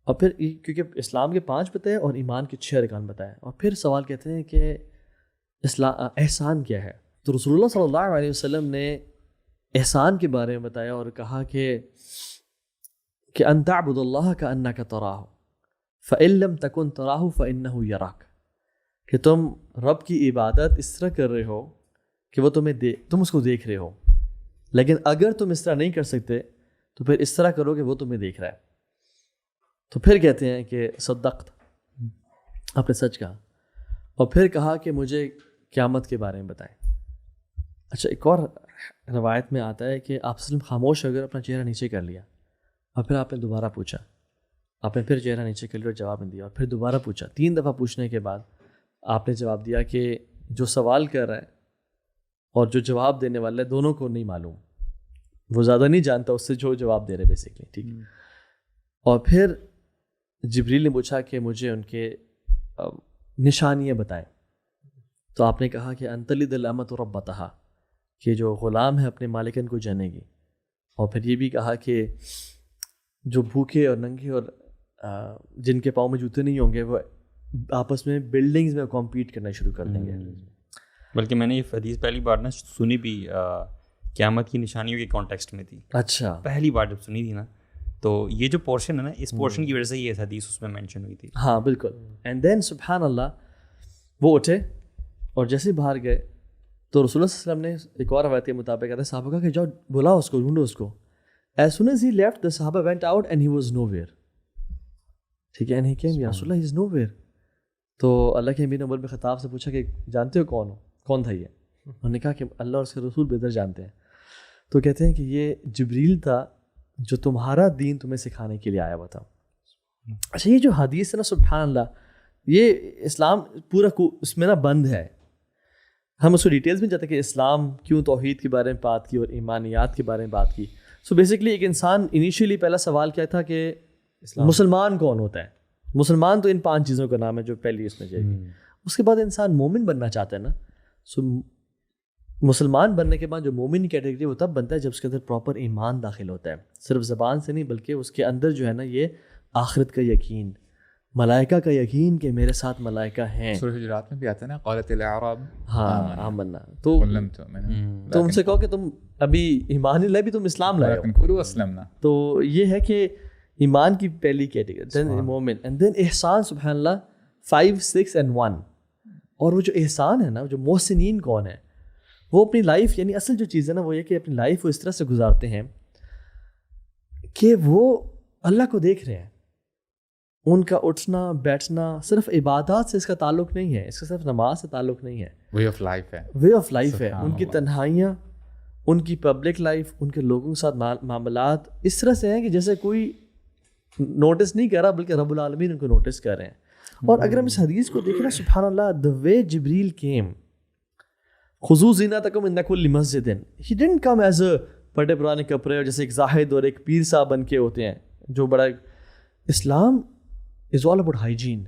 اور پھر کیونکہ اسلام کے 5 بتائے اور ایمان کے 6 ارکان بتائے, اور پھر سوال کہتے ہیں کہ احسان کیا ہے. تو رسول اللہ صلی اللہ علیہ وسلم نے احسان کے بارے میں بتایا اور کہا کہ ان تعبد اللہ کأنک تراہ فإن لم تکن تراہ فإنہ یراک, کہ تم رب کی عبادت اس طرح کر رہے ہو کہ وہ تم اس کو دیکھ رہے ہو, لیکن اگر تم اس طرح نہیں کر سکتے تو پھر اس طرح کرو کہ وہ تمہیں دیکھ رہا ہے. تو پھر کہتے ہیں کہ صدقت, آپ نے سچ کہا. اور پھر کہا کہ مجھے قیامت کے بارے میں بتائیں. اچھا, ایک اور روایت میں آتا ہے کہ آپ صرف خاموش ہو کر اپنا چہرہ نیچے کر لیا, اور پھر آپ نے دوبارہ پوچھا, آپ نے پھر چہرہ نیچے کر لیا اور جواب نہیں دیا, اور پھر دوبارہ پوچھا. 3 دفعہ پوچھنے کے بعد آپ نے جواب دیا کہ جو سوال کر رہا ہے اور جو جواب دینے والا ہے دونوں کو نہیں معلوم, وہ زیادہ نہیں جانتا اس سے جو جواب دے رہے بیسکلی, ٹھیک. اور پھر جبریل نے پوچھا کہ مجھے ان کے نشانیاں بتائیں. تو آپ نے کہا کہ ان تلد الامۃ ربتہا, کہ جو غلام ہے اپنے مالکن کو جنے گی. اور پھر یہ بھی کہا کہ جو بھوکے اور ننگے اور جن کے پاؤں میں جوتے نہیں ہوں گے وہ آپس میں بلڈنگز میں کمپیٹ کرنا شروع کر دیں گے. بلکہ میں نے یہ حدیث پہلی بار نا سنی بھی قیامت کی نشانیوں کے کانٹیکسٹ میں تھی. اچھا, پہلی بار جب سنی تھی نا, تو یہ جو پورشن ہے نا, اس پورشن کی وجہ سے یہ حدیث اس میں مینشن ہوئی تھی. ہاں بالکل. اینڈ دین سبحان اللہ وہ اٹھے اور جیسے باہر گئے تو رسول اللہ صلی اللہ علیہ وسلم نے ایک اور روایت کے مطابق کہتے ہیں صحابہ کا کہ جاؤ بلاؤ اس کو, ڈھونڈو اس کو. As soon as he left, the Sahaba went out and he was nowhere. ٹھیک ہے, and he came, یا رسول اللہ, he is nowhere. تو اللہ کے نبی نے عمر بن خطاب سے پوچھا کہ جانتے ہو کون تھا یہ؟ انہوں نے کہا کہ اللہ اور اس کے رسول بہتر جانتے ہیں. تو کہتے ہیں کہ یہ جبریل تھا جو تمہارا دین تمہیں سکھانے کے لیے آیا ہوا تھا. اچھا, یہ جو حدیث ہے نا سبحان اللہ, یہ اسلام پورا اس میں نا بند ہے. ہم اس کو ڈیٹیلز میں جاتے ہیں کہ اسلام کیوں توحید کے بارے میں بات کی اور ایمانیات کے بارے میں بات کی. سو بیسکلی ایک انسان انیشیلی پہلا سوال کیا تھا کہ مسلمان کون ہوتا ہے. مسلمان تو ان 5 چیزوں کا نام ہے جو پہلی اس میں جائے گی. اس کے بعد انسان مومن بننا چاہتا ہے نا. سو مسلمان بننے کے بعد جو مومن کیٹیگری وہ تب بنتا ہے جب اس کے اندر پراپر ایمان داخل ہوتا ہے, صرف زبان سے نہیں بلکہ اس کے اندر جو ہے نا یہ آخرت کا یقین, ملائکہ کا یقین کہ میرے ساتھ ملائکہ ہیں. سورہ حجرات میں بھی آتا ہے نا, قالت الاعراب ہاں آمنا. تو ان سے کہو کہ تم ابھی ایمان نہیں لائے, بھی تم اسلام لائے قولوا اسلمنا. تو یہ ہے کہ ایمان کی پہلی کیٹیگری, دین مومن, اینڈ دین احسان. سبحان اللہ, 5, 6 and 1. اور وہ جو احسان ہے نا, جو محسنین کون ہے, وہ اپنی لائف یعنی اصل جو چیز ہے نا وہ یہ کہ اپنی لائف وہ اس طرح سے گزارتے ہیں کہ وہ اللہ کو دیکھ رہے ہیں. ان کا اٹھنا بیٹھنا صرف عبادات سے اس کا تعلق نہیں ہے, اس کا صرف نماز سے تعلق نہیں ہے, وے آف لائف ہے, وے آف لائف ہے. ان کی تنہائیاں, ان کی پبلک لائف, ان کے لوگوں کے ساتھ معاملات اس طرح سے ہیں کہ جیسے کوئی نوٹس نہیں کر رہا بلکہ رب العالمین ان کو نوٹس کر رہے ہیں. اور اگر ہم اس حدیث کو دیکھیں نا, سبحان اللہ, the way Jibreel came, خُذُوا زِینَتَکُم عِنْدَ کُلِّ مَسْجِدٍ, he didn't come as a بڑے پرانے کپڑے اور جیسے ایک زاہد اور ایک پیر صاحب بن کے ہوتے ہیں جو بڑا. اسلام از آل اباؤٹ ہائیجین,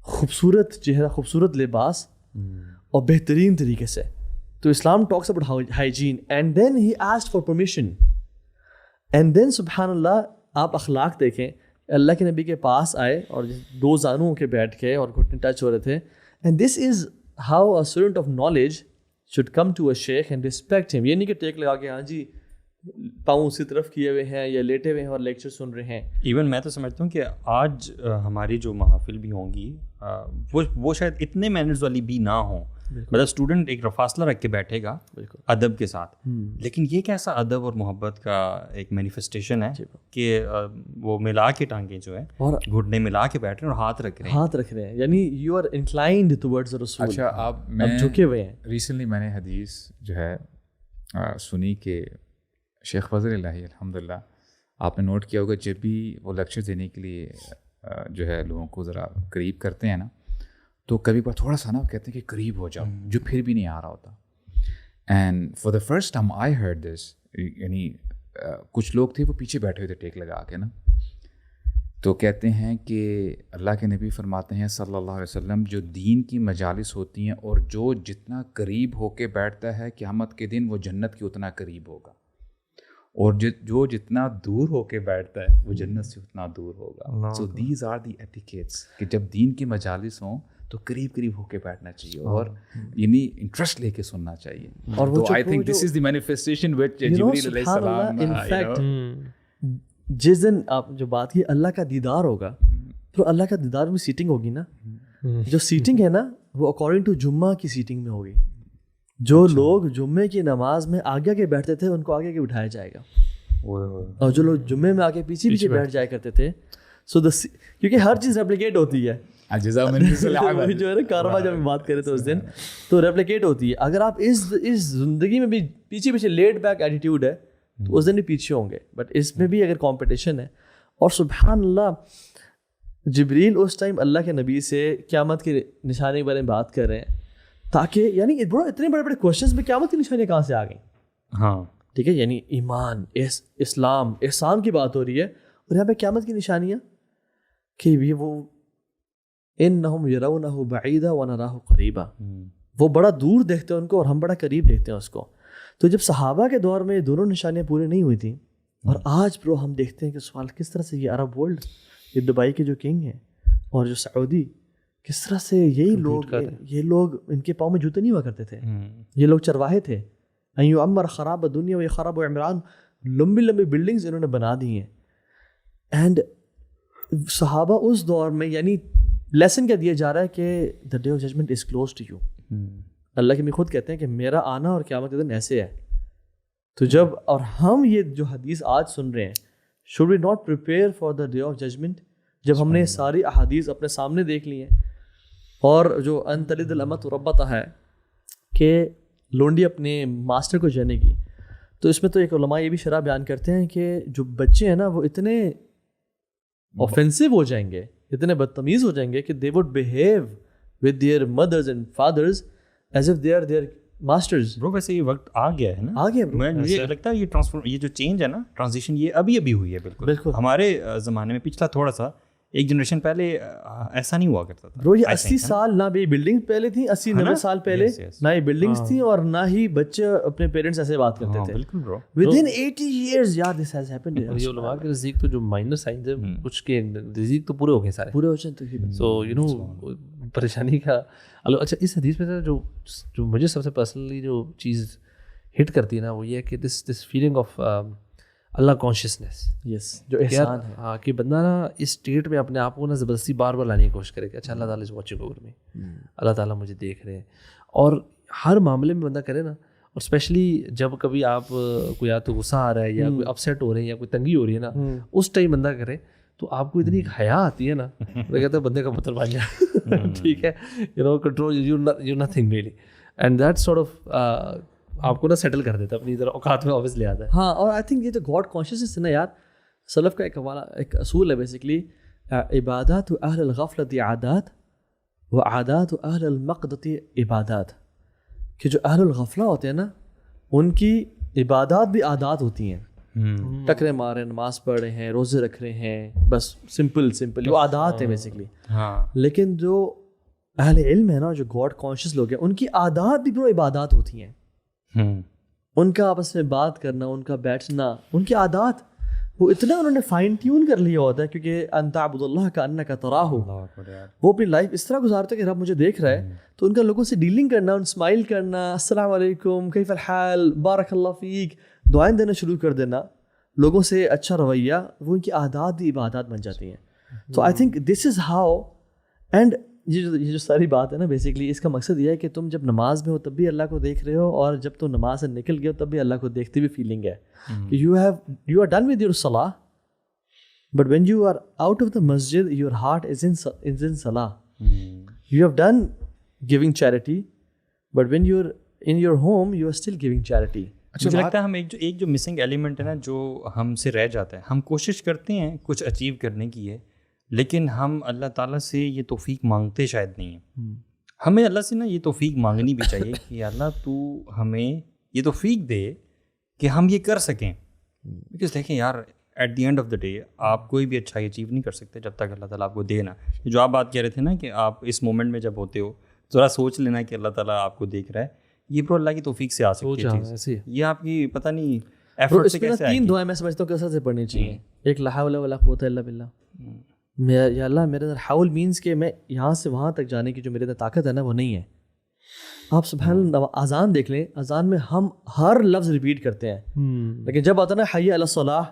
خوبصورت چہرہ, خوبصورت لباس اور بہترین طریقے سے. تو Islam talks about hygiene, and then he asked for permission, and then سبحان اللہ آپ اخلاق دیکھیں. اللہ کے نبی کے پاس آئے اور دو زانوں کے بیٹھ کے اور گھٹنے ٹچ ہو رہے تھے. And this is how a student of knowledge should come to a شیخ اینڈ ریسپیکٹ ہم. یہ نہیں کہ ٹیک لگا کے ہاں جی پاؤں اسی طرف کیے ہوئے ہیں یا لیٹے ہوئے ہیں اور لیکچر سن رہے ہیں. ایون میں تو سمجھتا ہوں کہ آج ہماری جو محافل بھی ہوں گی وہ شاید اتنے مینرز والی بھی نہ ہوں. مطلب اسٹوڈنٹ ایک فاصلہ رکھ کے بیٹھے گا ادب کے ساتھ, لیکن یہ کیسا ادب اور محبت کا ایک مینیفیسٹیشن ہے کہ وہ ملا کے ٹانگیں جو ہے اور گھٹنے ملا کے بیٹھ رہے ہیں اور ہاتھ رکھ رہے ہیں, یعنی یو آر انکلائنڈ ٹورڈز رسول. اچھا, آپ میں جھکے ہوئے ہیں. ریسنٹلی میں نے حدیث جو ہے سنی کہ شیخ فضل الہی الحمدللہ, آپ نے نوٹ کیا ہوگا جب بھی وہ لیکچر دینے کے لیے جو ہے لوگوں کو ذرا قریب کرتے ہیں نا, تو کبھی بار تھوڑا سا نا کہتے ہیں کہ قریب ہو جاؤ, جو پھر بھی نہیں آ رہا ہوتا. And for the first time I heard this, یعنی کچھ لوگ تھے وہ پیچھے بیٹھے ہوئے تھے ٹیک لگا کے نا, تو کہتے ہیں کہ اللہ کے نبی فرماتے ہیں صلی اللہ علیہ وسلم, جو دین کی مجالس ہوتی ہیں اور جو جتنا قریب ہو کے بیٹھتا ہے قیامت کے دن وہ جنت کے اتنا قریب ہوگا, اور جو جتنا دور ہو کے بیٹھتا ہے وہ جنت سے اتنا دور ہوگا. So these are the etiquettes کہ جب دین کی مجالس ہوں تو قریب اور کے بیٹھنا چاہیے اور یعنی انٹرسٹ لے کے سننا چاہیے. اور وہ I think this is the manifestation وچ جبریل علیہ السلام انفیکٹ جس دن آپ جو بات کی اللہ کا دیدار ہوگا, تو اللہ کا دیدار میں سیٹنگ ہوگی نا, جو سیٹنگ ہے نا وہ اکارڈنگ ٹو جمعہ کی سیٹنگ میں ہوگی. جو لوگ جمعے کی نماز میں آگے کے بیٹھتے تھے ان کو آگے کے بٹھایا جائے گا, اور جو لوگ جمعے میں آگے پیچھے بیٹھ جایا کرتے تھے. سو کیونکہ ہر چیز ریپلیکیٹ ہوتی ہے, جو ہے نا کارواں جب ہم بات کرے تھے اس دن, تو ریپلیکیٹ ہوتی ہے. اگر آپ اس زندگی میں بھی پیچھے لیٹ بیک ایٹیٹیوڈ ہے تو اس دن بھی پیچھے ہوں گے, بٹ اس میں بھی اگر کمپٹیشن ہے. اور سبحان اللہ, جبریل اس ٹائم اللہ کے نبی سے قیامت کے نشانے کے بارے میں بات کر رہے ہیں, تاکہ یعنی اتنے بڑے بڑے کوشچنس میں قیامت کی نشانیاں کہاں سے آ گئیں. ہاں ٹھیک ہے, یعنی ایمان, اسلام, احسان کی بات ہو رہی ہے, اور یہاں پہ قیامت کی نشانیاں کہ یہ وہ انہم یرونہ بعیدا ونراہ قریبا, وہ بڑا دور دیکھتے ہیں ان کو اور ہم بڑا قریب دیکھتے ہیں اس کو. تو جب صحابہ کے دور میں دونوں نشانیاں پوری نہیں ہوئی تھیں, اور آج برو ہم دیکھتے ہیں کہ سوال کس طرح سے یہ عرب ورلڈ, یہ دبئی کے جو کنگ ہیں اور جو سعودی, کس طرح سے یہ لوگ ان کے پاؤں میں جوتے نہیں ہوا کرتے تھے, یہ لوگ چرواہے تھے. ایو عمر خراب دنیا و خراب و عمران, لمبی لمبی بلڈنگز انہوں نے بنا دی ہیں. اینڈ صحابہ اس دور میں, یعنی لیسن کیا دیا جا رہا ہے کہ the day of judgment is close to you. Allah کے بھی خود کہتے ہیں کہ میرا آنا اور قیامت کے دن ایسے ہے. تو جب, اور ہم یہ جو حدیث آج سن رہے ہیں, should we not prepare for the day of judgement, جب ہم نے ساری احادیث اپنے سامنے دیکھ لی ہیں, اور جو ان تلد الامۃ ربتہا ہے کہ لونڈی اپنے ماسٹر کو جانے کی, تو اس میں تو ایک علماء یہ بھی شرح بیان کرتے ہیں کہ جو بچے ہیں نا وہ اتنے اوفینسو ہو جائیں گے, اتنے بدتمیز ہو جائیں گے کہ they would behave with their mothers and fathers as if they are their masters. Bro ویسے یہ وقت آ گیا ہے نا, آ گیا. مجھے لگتا ہے یہ جو چینج ہے نا, ٹرانزیشن, یہ ابھی ہوئی ہے. بالکل ہمارے زمانے میں پچھلا تھوڑا سا ایک جنریشن پہلے ایسا نہیں ہوا کرتا تھا. برو یہ 80 سال نہ بھی بلڈنگ پہلے تھیں, 80-90 سال پہلے نہ ہی بلڈنگس تھیں, اور نہ ہی بچے اپنے پیرنٹس ایسے بات کرتے تھے. بالکل برو, ودن 80 years یار دس ہیز ہیپنڈ. یہ علماء کے نزدیک تو جو مائنر سائنس ہے کچھ کے نزدیک تو پورے ہو گئے, سارے پورے ہو جائیں. سو یو نو پریشانی کا. اچھا, اس حدیث میں جو مجھے سب سے پرسنلی جو چیز ہٹ کرتی ہے نا, وہ یہ ہے کہ this feeling of Allah consciousness. Yes, جو احسان ہے. ہاں, کہ بندہ نا اس اسٹیٹ میں اپنے آپ کو نا زبردستی بار بار لانے کی کوشش کرے کہ اچھا اللہ تعالیٰ از واچنگ اوور می, اللہ تعالیٰ مجھے دیکھ رہے ہیں. اور ہر معاملے میں بندہ کرے نا, اور اسپیشلی جب کبھی آپ کو یا تو غصہ آ رہا ہے یا کوئی اپسیٹ ہو رہے ہیں یا کوئی تنگی ہو رہی ہے نا, اس ٹائم بندہ کرے تو آپ کو اتنی ایک حیا آتی ہے نا, وہ کہتے ہیں بندے کا پتھر بن جائے, ٹھیک ہے, control you nothing really, and that sort of آپ کو نا سیٹل کر دیتا ہے اپنی طرح اوقات میں واپس لے آتا ہے. ہاں, اور آئی تھنک یہ جو گاڈ کانشیسنس ہے نا یار, سلف کا ایک اصول ہے بیسکلی, عبادات اہل الغفلت عادات و عادات اہل المقدت عبادات, کہ جو اہل الغفلہ ہوتے ہیں نا ان کی عبادات بھی عادات ہوتی ہیں, ٹکرے مار رہے ہیں, نماز پڑھ رہے ہیں, روزے رکھ رہے ہیں, بس سمپل وہ عادات ہیں بیسکلی. لیکن جو اہل علم ہے نا, جو گاڈ کانشیس لوگ ہیں, ان کی عادات بھی برو عبادات ہوتی ہیں. ان کا آپس میں بات کرنا, ان کا بیٹھنا, ان کی عادات وہ اتنا انہوں نے فائن ٹیون کر لیا ہوتا ہے, کیونکہ ان تعبد اللہ کأنک تراہ, وہ اپنی لائف اس طرح گزارتے ہیں کہ رب مجھے دیکھ رہا ہے. تو ان کا لوگوں سے ڈیلنگ کرنا, ان اسمائل کرنا, السلام علیکم, کیف الحال, بارک اللہ فیک, دعائیں دینا شروع کر دینا, لوگوں سے اچھا رویہ, وہ ان کی عادات بھی عبادات بن جاتی ہیں. تو I think this is how, and یہ جو ساری بات ہے نا بیسکلی اس کا مقصد یہ ہے کہ تم جب نماز میں ہو تب بھی اللہ کو دیکھ رہے ہو, اور جب تم نماز سے نکل گئے ہو تب بھی اللہ کو دیکھتے ہوئے فیلنگ ہے کہ you are done with your صلاح, but when you are out of the مسجد یور ہارٹ از ان صلاح. You have done giving charity, but when you are in your home you are still giving charity. مجھے لگتا ہے ہم ایک جو مسنگ ایلیمنٹ ہے نا جو ہم سے رہ جاتا ہے, ہم کوشش کرتے ہیں کچھ اچیو کرنے کی ہے, لیکن ہم اللہ تعالیٰ سے یہ توفیق مانگتے شاید نہیں ہیں. ہمیں اللہ سے نا یہ توفیق مانگنی بھی چاہیے کہ اللہ تو ہمیں یہ توفیق دے کہ ہم یہ کر سکیں. بیکاز دیکھیں یار, at the end of the day آپ کوئی بھی اچھائی اچیو نہیں کر سکتے جب تک اللہ تعالیٰ آپ کو دے نا. جو آپ بات کہہ رہے تھے نا کہ آپ اس مومنٹ میں جب ہوتے ہو ذرا سوچ لینا کہ اللہ تعالیٰ آپ کو دیکھ رہا ہے, یہ برو اللہ کی توفیق سے آ سکتی ہے. یہ آپ کی پتہ نہیں ایفرٹ سے کیسے آئے گی. 3 دعائیں میں سمجھتا ہوں کہ اثر سے پڑھنی چاہیے. ایک لا حول ولا قوت الا باللہ, یا اللہ میرے اندر حول مینس کہ میں یہاں سے وہاں تک جانے کی جو میرے اندر طاقت ہے نا وہ نہیں ہے. آپ سبحان اللہ اذان دیکھ لیں, اذان میں ہم ہر لفظ ریپیٹ کرتے ہیں, لیکن جب آتا ہے نا حی علی الصلاح,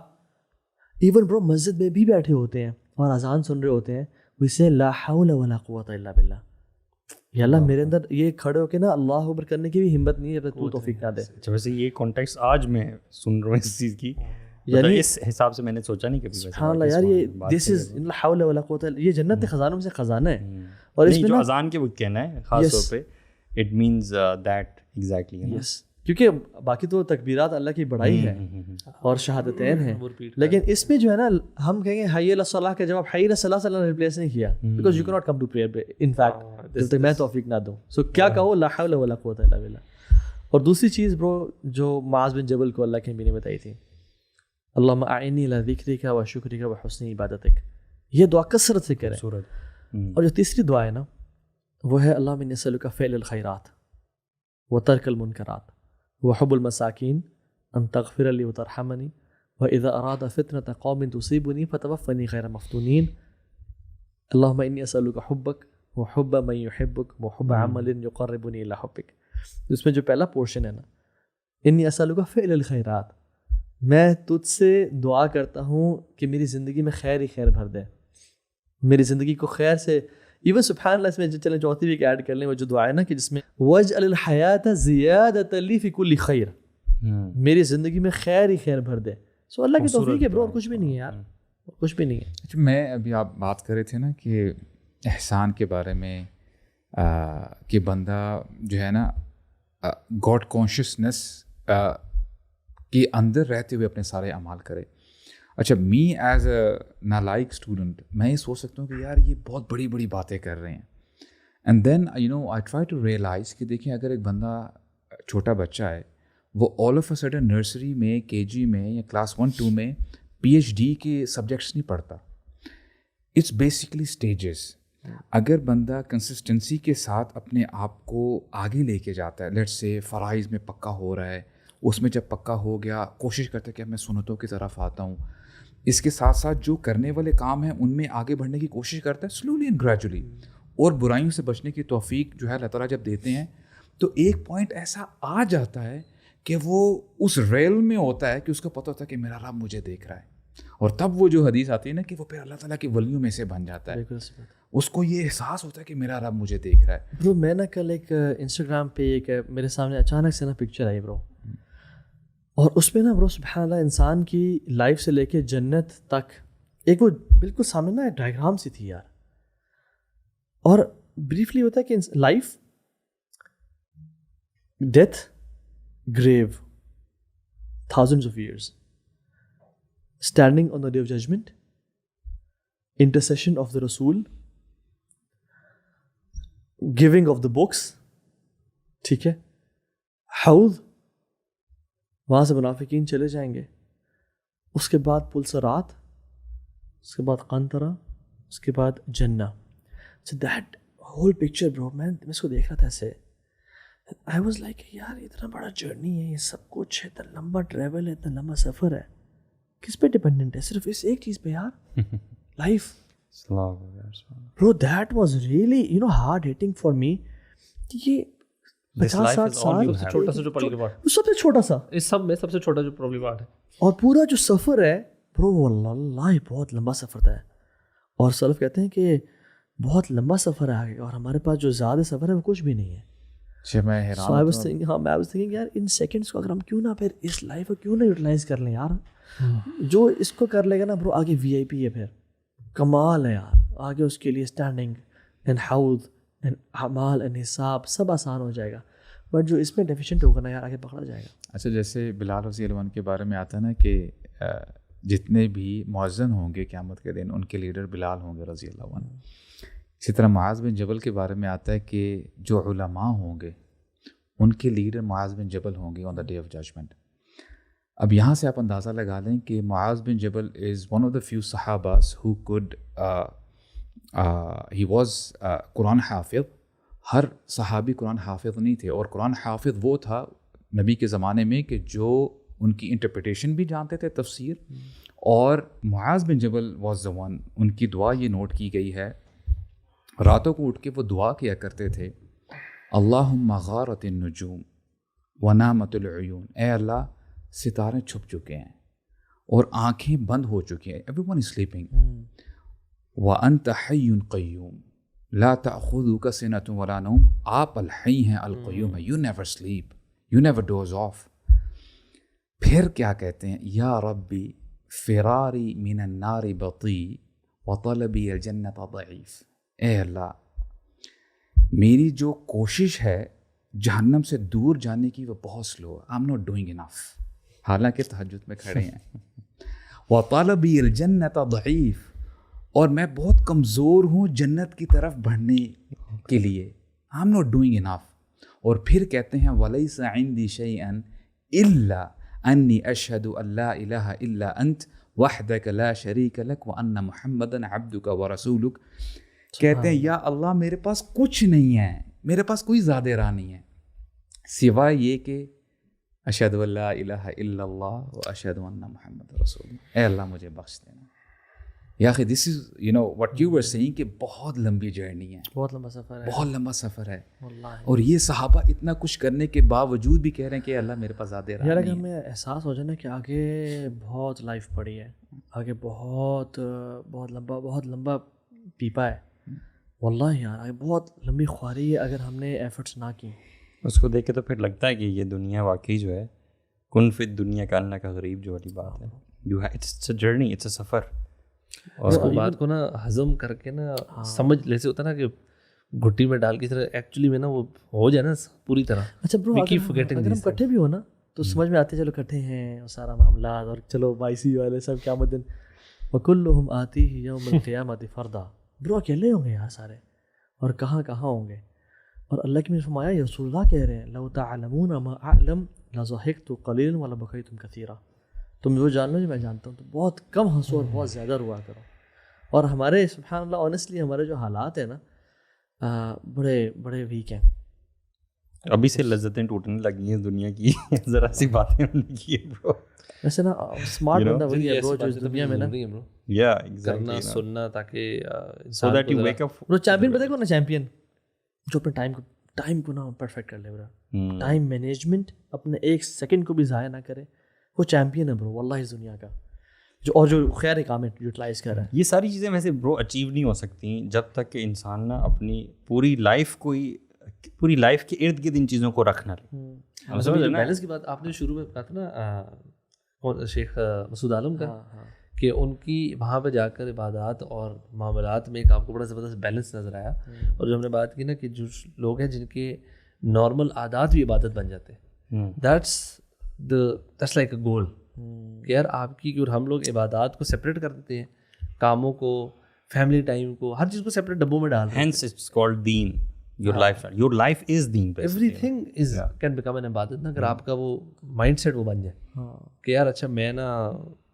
ایون برو مسجد میں بھی بیٹھے ہوتے ہیں اور اذان سن رہے ہوتے ہیں, ویسے لا حول ولا قوت الا باللہ, یا اللہ میرے اندر یہ کھڑے ہو کے نا اللہ اکبر کرنے کی بھی ہمت نہیں ہے, تو توفیق نہ دے. اچھا, ویسے یہ کانٹیکسٹ آج میں سن رہا ہوں اس چیز کی, یعنی اس حساب سے میں نے سوچا نہیں کبھی. سبحان اللہ یار, یہ دس از لا حول ولا قوت, یہ جنت کے خزانوں میں سے خزانہ ہے. اور اس میں جو اذان کے وہ کہنا ہے خاص طور پہ, اٹ مینز دیٹ ایگزیکٹلی, یس, کیونکہ باقی تو تکبیرات اللہ کی بڑائی ہے اور شہادتین ہیں, لیکن اس میں جو ہے نا ہم کہیں گے حی علی الصلاح کے جواب حی علی الصلاح سے اللہ نے ریپلیس نہیں کیا, because you can not come to prayer in fact جب تک میں توفیق نہ دوں. سو کیا کہو, لا حول ولا قوت الا باللہ. اور دوسری چیز برو جو معاذ بن جبل کو اللہ کے نبی نے بتائی تھی, اللہم اعنی علی ذکرک و شکرک و حسن عبادتک, یہ دعا کثرت سے کریں. اور جو تیسری دعا ہے نا وہ ہے اللہم انی اسألک فعل الخیرات و ترک المنکرات وحب المساکین ان تغفر لی وترحمنی واذا اراد فتنة قوم تصیبنی فتوفنی غیر مفتونین. اللہم انی اسألک حبک وحب من یحبک وحب عمل یقربنی الی حبک. اس میں جو پہلا پورشن ہے نا, انی اسألک فعل الخیرات, میں تجھ سے دعا کرتا ہوں کہ میری زندگی میں خیر ہی خیر بھر دے, میری زندگی کو خیر سے. ایون سبحان اللہ اس میں چلیں چوتھی بھی ایک ایڈ کر لیں, وہ جو دعا ہے نا کہ جس میں وجعل الحیات زیادۃ لی فی کل خیر, میری زندگی میں خیر ہی خیر بھر دے. سو اللہ کی توفیق ہے برو, اور کچھ بھی نہیں ہے یار, کچھ بھی نہیں ہے. میں ابھی آپ بات کر رہے تھے نا کہ احسان کے بارے میں, کہ بندہ جو ہے نا گاڈ کانشیسنس کے اندر رہتے ہوئے اپنے سارے اعمال کرے. اچھا, می ایز اے نالائق اسٹوڈنٹ میں یہ سوچ سکتا ہوں کہ یار یہ بہت بڑی بڑی باتیں کر رہے ہیں, and then I try to realise کہ دیکھیں اگر ایک بندہ چھوٹا بچہ ہے, وہ all of a sudden nursery میں, KG میں یا کلاس 1-2 میں PhD کے سبجیکٹس نہیں پڑھتا. It's basically stages. اگر بندہ کنسسٹنسی کے ساتھ اپنے آپ کو آگے لے کے جاتا ہے, لیٹس سے فرائض میں پکا ہو رہا ہے, اس میں جب پکا ہو گیا کوشش کرتا ہے کہ میں سنتوں کی طرف آتا ہوں, اس کے ساتھ ساتھ جو کرنے والے کام ہیں ان میں آگے بڑھنے کی کوشش کرتا ہے سلولی اینڈ گریجولی, اور برائیوں سے بچنے کی توفیق جو ہے اللہ تعالیٰ جب دیتے ہیں تو ایک پوائنٹ ایسا آ جاتا ہے کہ وہ اس ریل میں ہوتا ہے کہ اس کو پتہ ہوتا ہے کہ میرا رب مجھے دیکھ رہا ہے, اور تب وہ جو حدیث آتی ہے نا کہ وہ پھر اللہ تعالیٰ کے ولیوں میں سے بن جاتا ہے, اس کو یہ احساس ہوتا ہے کہ میرا رب مجھے دیکھ رہا ہے. برو میں نا کل ایک انسٹاگرام پہ ایک میرے سامنے اچانک سے نا پکچر آئی برو, اور اس میں نا برو سبحان اللہ انسان کی لائف سے لے کے جنت تک ایک وہ بالکل سامنے نا ڈائیگرام سی تھی یار. اور بریفلی ہوتا ہے کہ life, death, grave, thousands of years, standing on the day of judgment, intercession of the Rasul, giving of the books, ٹھیک ہے, حوض, وہاں سے منافقین چلے جائیں گے, اس کے بعد پلسرات, اس کے بعد قنطرہ, اس کے بعد جنہ. So that whole picture bro, میں اس کو دیکھ رہا تھا ایسے, I was like یار اتنا بڑا جرنی ہے, یہ سب کچھ ہے, اتنا لمبا ٹریول ہے, اتنا لمبا سفر ہے, کس پہ ڈپینڈنٹ ہے؟ صرف اس ایک چیز پہ یار, life. Bro that was really you know hard hitting for me. یہ 50-60 سال چھوٹا سا جو پرابلم پارٹ, سب سے چھوٹا سا, اس سب میں سب سے چھوٹا جو پرابلم پارٹ ہے. اور پورا جو سفر ہے برو واللہ بہت لمبا سفر تھا. اور سلف کہتے ہیں کہ بہت لمبا سفر ہے آگے, اور ہمارے پاس جو زیادہ سفر ہے وہ کچھ بھی نہیں ہے. میں حیران تھنکنگ یار ان سیکنڈس کو اگر ہم کیوں نہ پھر اس لائف کو کیوں نہ یوٹیلائز کر لیں یار. جو اس کو کر لے گا نا برو آگے وی آئی پی ہے, پھر کمال ہے یار. آگے اس کے لیے اسٹینڈنگ اینڈ حوض اینڈ اعمال اینڈ حساب سب آسان ہو جائے گا. بٹ جو اس میں ڈیفیشینٹ ہوگا نا یار آگے پکڑا جائے گا. اچھا جیسے بلال رضی اللہ عنہ کے بارے میں آتا ہے نا کہ جتنے بھی مؤذن ہوں گے قیامت کے دن ان کے لیڈر بلال ہوں گے رضی اللہ عنہ. اسی طرح معاذ بن جبل کے بارے میں آتا ہے کہ جو علماء ہوں گے ان کے لیڈر معاذ بن جبل ہوں گے آن دا ڈے آف ججمنٹ. اب یہاں سے آپ اندازہ لگا لیں کہ معاذ بن Jabal is one of the few صحاباز who could he was Quran حافظ. ہر صحابی قرآن حافظ نہیں تھے, اور قرآن حافظ وہ تھا نبی کے زمانے میں کہ جو ان کی انٹرپریٹیشن بھی جانتے تھے, تفسیر. اور معاذ بن جبل واز دا ون, ان کی دعا یہ نوٹ کی گئی ہے, راتوں کو اٹھ کے وہ دعا کیا کرتے تھے, اللہم غارت النجوم ونامت العیون, اے اللہ ستارے چھپ چکے ہیں اور آنکھیں بند ہو چکی ہیں, ایوری ون از سلیپنگ, وانت حی قیوم لا تأخذک سنۃ ولا نوم, آپ الحی ہیں القیوم ہیں, you never sleep, you never doze off. پھر کیا کہتے ہیں, یا ربی فراری من النار بطیء وطلبی الجنۃ ضعیف, اے اللہ میری جو کوشش ہے جہنم سے دور جانے کی وہ بہت سلو ہے, آئی ایم ناٹ ڈوئنگ انف, حالانکہ تہجد میں کھڑے ہیں. وطلبی الجنۃ ضعیف, اور میں بہت کمزور ہوں جنت کی طرف بڑھنے کے لیے, آئی ایم ناٹ ڈوئنگ انف. اور پھر کہتے ہیں ولیس عندی شیئا الا انی اشہد ان لا الہ الا انت وحدک لا شریک لک وان محمدا عبدک ورسولک. کہتے ہیں یا اللہ میرے پاس کچھ نہیں ہے, میرے پاس کوئی زیادہ راہ نہیں ہے سوائے یہ کہ اشہد ان لا الہ الا اللہ و اشہد ان محمد رسول اللہ, اے اللہ مجھے بخش دینا. یا اخی this is you know what you were saying کہ بہت لمبی جرنی ہے, بہت لمبا سفر ہے, بہت لمبا سفر ہے. واللہ. اور یہ صحابہ اتنا کچھ کرنے کے باوجود بھی کہہ رہے ہیں کہ اللہ میرے پاس زیادہ راہ یار نہیں اگر ہے. ہمیں احساس ہو جائے نا کہ آگے بہت لائف پڑی ہے, آگے بہت بہت لمبا پیپا ہے, واللہ یار آگے بہت لمبی خواری ہے اگر ہم نے ایفرٹس نہ کی. اس کو دیکھ کے تو پھر لگتا ہے کہ یہ دنیا واقعی جو ہے کن فی دنیا کا اللہ کا غریب جو والی بات ہے, you it's a journey, it's a سفر. اور اس کو بات کو نا ہضم کر کے نا سمجھ جیسے ہوتا ہے نا کہ گھٹی میں ڈال کے طرح ایکچولی میں نا وہ ہو جائے نا پوری طرح. اچھا برو اگر ہم کٹھے بھی ہو نا تو سمجھ میں آتے چلو کٹھے ہیں, اور سارا معاملات, اور چلو بائیسی والے سب قیامت دن وکلہم آتیہ یوم القیامۃ فردا. برو اکیلے ہوں گے یار سارے, اور کہاں ہوں گے. اور اللہ کی نے فرمایا یہ رسول اللہ کہہ رہے ہیں لو تعلمون ما اعلم لضحکت قلیلا ولبکیتم کثیرا, تم جو جان لو جو میں جانتا ہوں تو بہت کم ہنسو اور بہت زیادہ روا کرو. اور ہمارے سبحان اللہ آنیسٹلی ہمارے جو حالات ہیں نا بڑے ویک ہیں. ابھی سے لذتیں ٹوٹنے لگی ہیں دنیا کی, ذرا سی باتیں ہونے کی ہے برو. ویسے نا اسمارٹ بندہ وہی ہے برو جو اس دنیا میں نا یا کرنا سننا تاکہ so that you wake up. برو چیمپئن پتہ کون ہے, چیمپئن جو اپنے ٹائم کو نا پرفیکٹ کر لے برو, ٹائم مینجمنٹ, اپنے ایک سیکنڈ کو بھی ضائع نہ کرے, وہ چیمپئن ہے برو واللہ اس دنیا کا, جو خیر کام ہے یوٹیلائز کر رہا ہے. یہ ساری چیزیں ویسے برو اچیو نہیں ہو سکتی جب تک کہ انسان نا اپنی پوری لائف کے ارد گرد ان چیزوں کو رکھ نہ لے. بیلنس کی بات آپ نے شروع میں کہا تھا نا شیخ مسعود عالم کا, کہ ان کی وہاں پہ جا کر عبادات اور معاملات میں ایک آپ کو بڑا زبردست بیلنس نظر آیا. اور جو ہم نے بات کی نا کہ جو لوگ ہیں جن کے نارمل عادات بھی عبادت بن جاتے ہیں, دیٹس لائک اے گول کہ یار آپ کی, اور ہم لوگ عبادات کو سپریٹ کر دیتے ہیں, کاموں کو, فیملی ٹائم کو, ہر چیز کو سپریٹ ڈبوں میں ڈال دیتے ہیں. Hence it's called deen. Your life is deen. Every thing can become an عبادت نا, اگر آپ کا وہ مائنڈ سیٹ وہ بن جائے کہ یار اچھا میں نا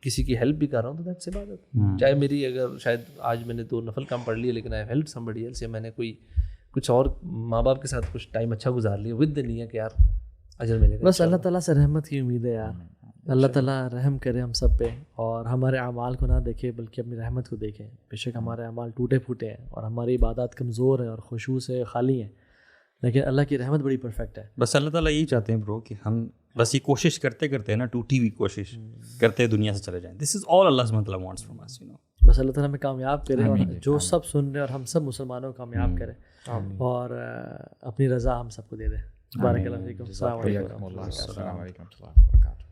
کسی کی ہیلپ بھی کر رہا ہوں تو دیٹس عبادت. چاہے میری اگر شاید آج میں نے 2 نفل کام پڑھ لیے لیکن آئی ہیلپ somebody else, یا میں نے کوئی کچھ اور ماں باپ کے ساتھ کچھ ٹائم اچھا گزار لیا ود the نیت کہ یار اجر ملے گا. بس اللہ تعالیٰ سے رحمت کی امید ہے یار, اللہ تعالیٰ رحم کرے ہم سب پہ اور ہمارے اعمال کو نہ دیکھے بلکہ اپنی رحمت کو دیکھیں. بے شک ہمارے اعمال ٹوٹے پھوٹے ہیں اور ہماری عبادات کمزور ہیں اور خشوع سے خالی ہیں, لیکن اللہ کی رحمت بڑی پرفیکٹ ہے. بس اللہ تعالیٰ یہی چاہتے ہیں برو کہ ہم بس یہ کوشش کرتے کرتے نا, ٹوٹی ہوئی کوشش کرتے دنیا سے چلے جائیں. دس از آل اللہ سبحانہ وتعالیٰ وانٹس فرام اس, بس اللہ تعالیٰ ہمیں کامیاب کرے اور جو سب سن رہے اور ہم سب مسلمانوں کو کامیاب کرے اور اپنی رضا ہم سب کو دے دے. بارک اللہ فیکم. السلام علیکم. السلام علیکم و رحمۃ اللہ وبرکاتہ.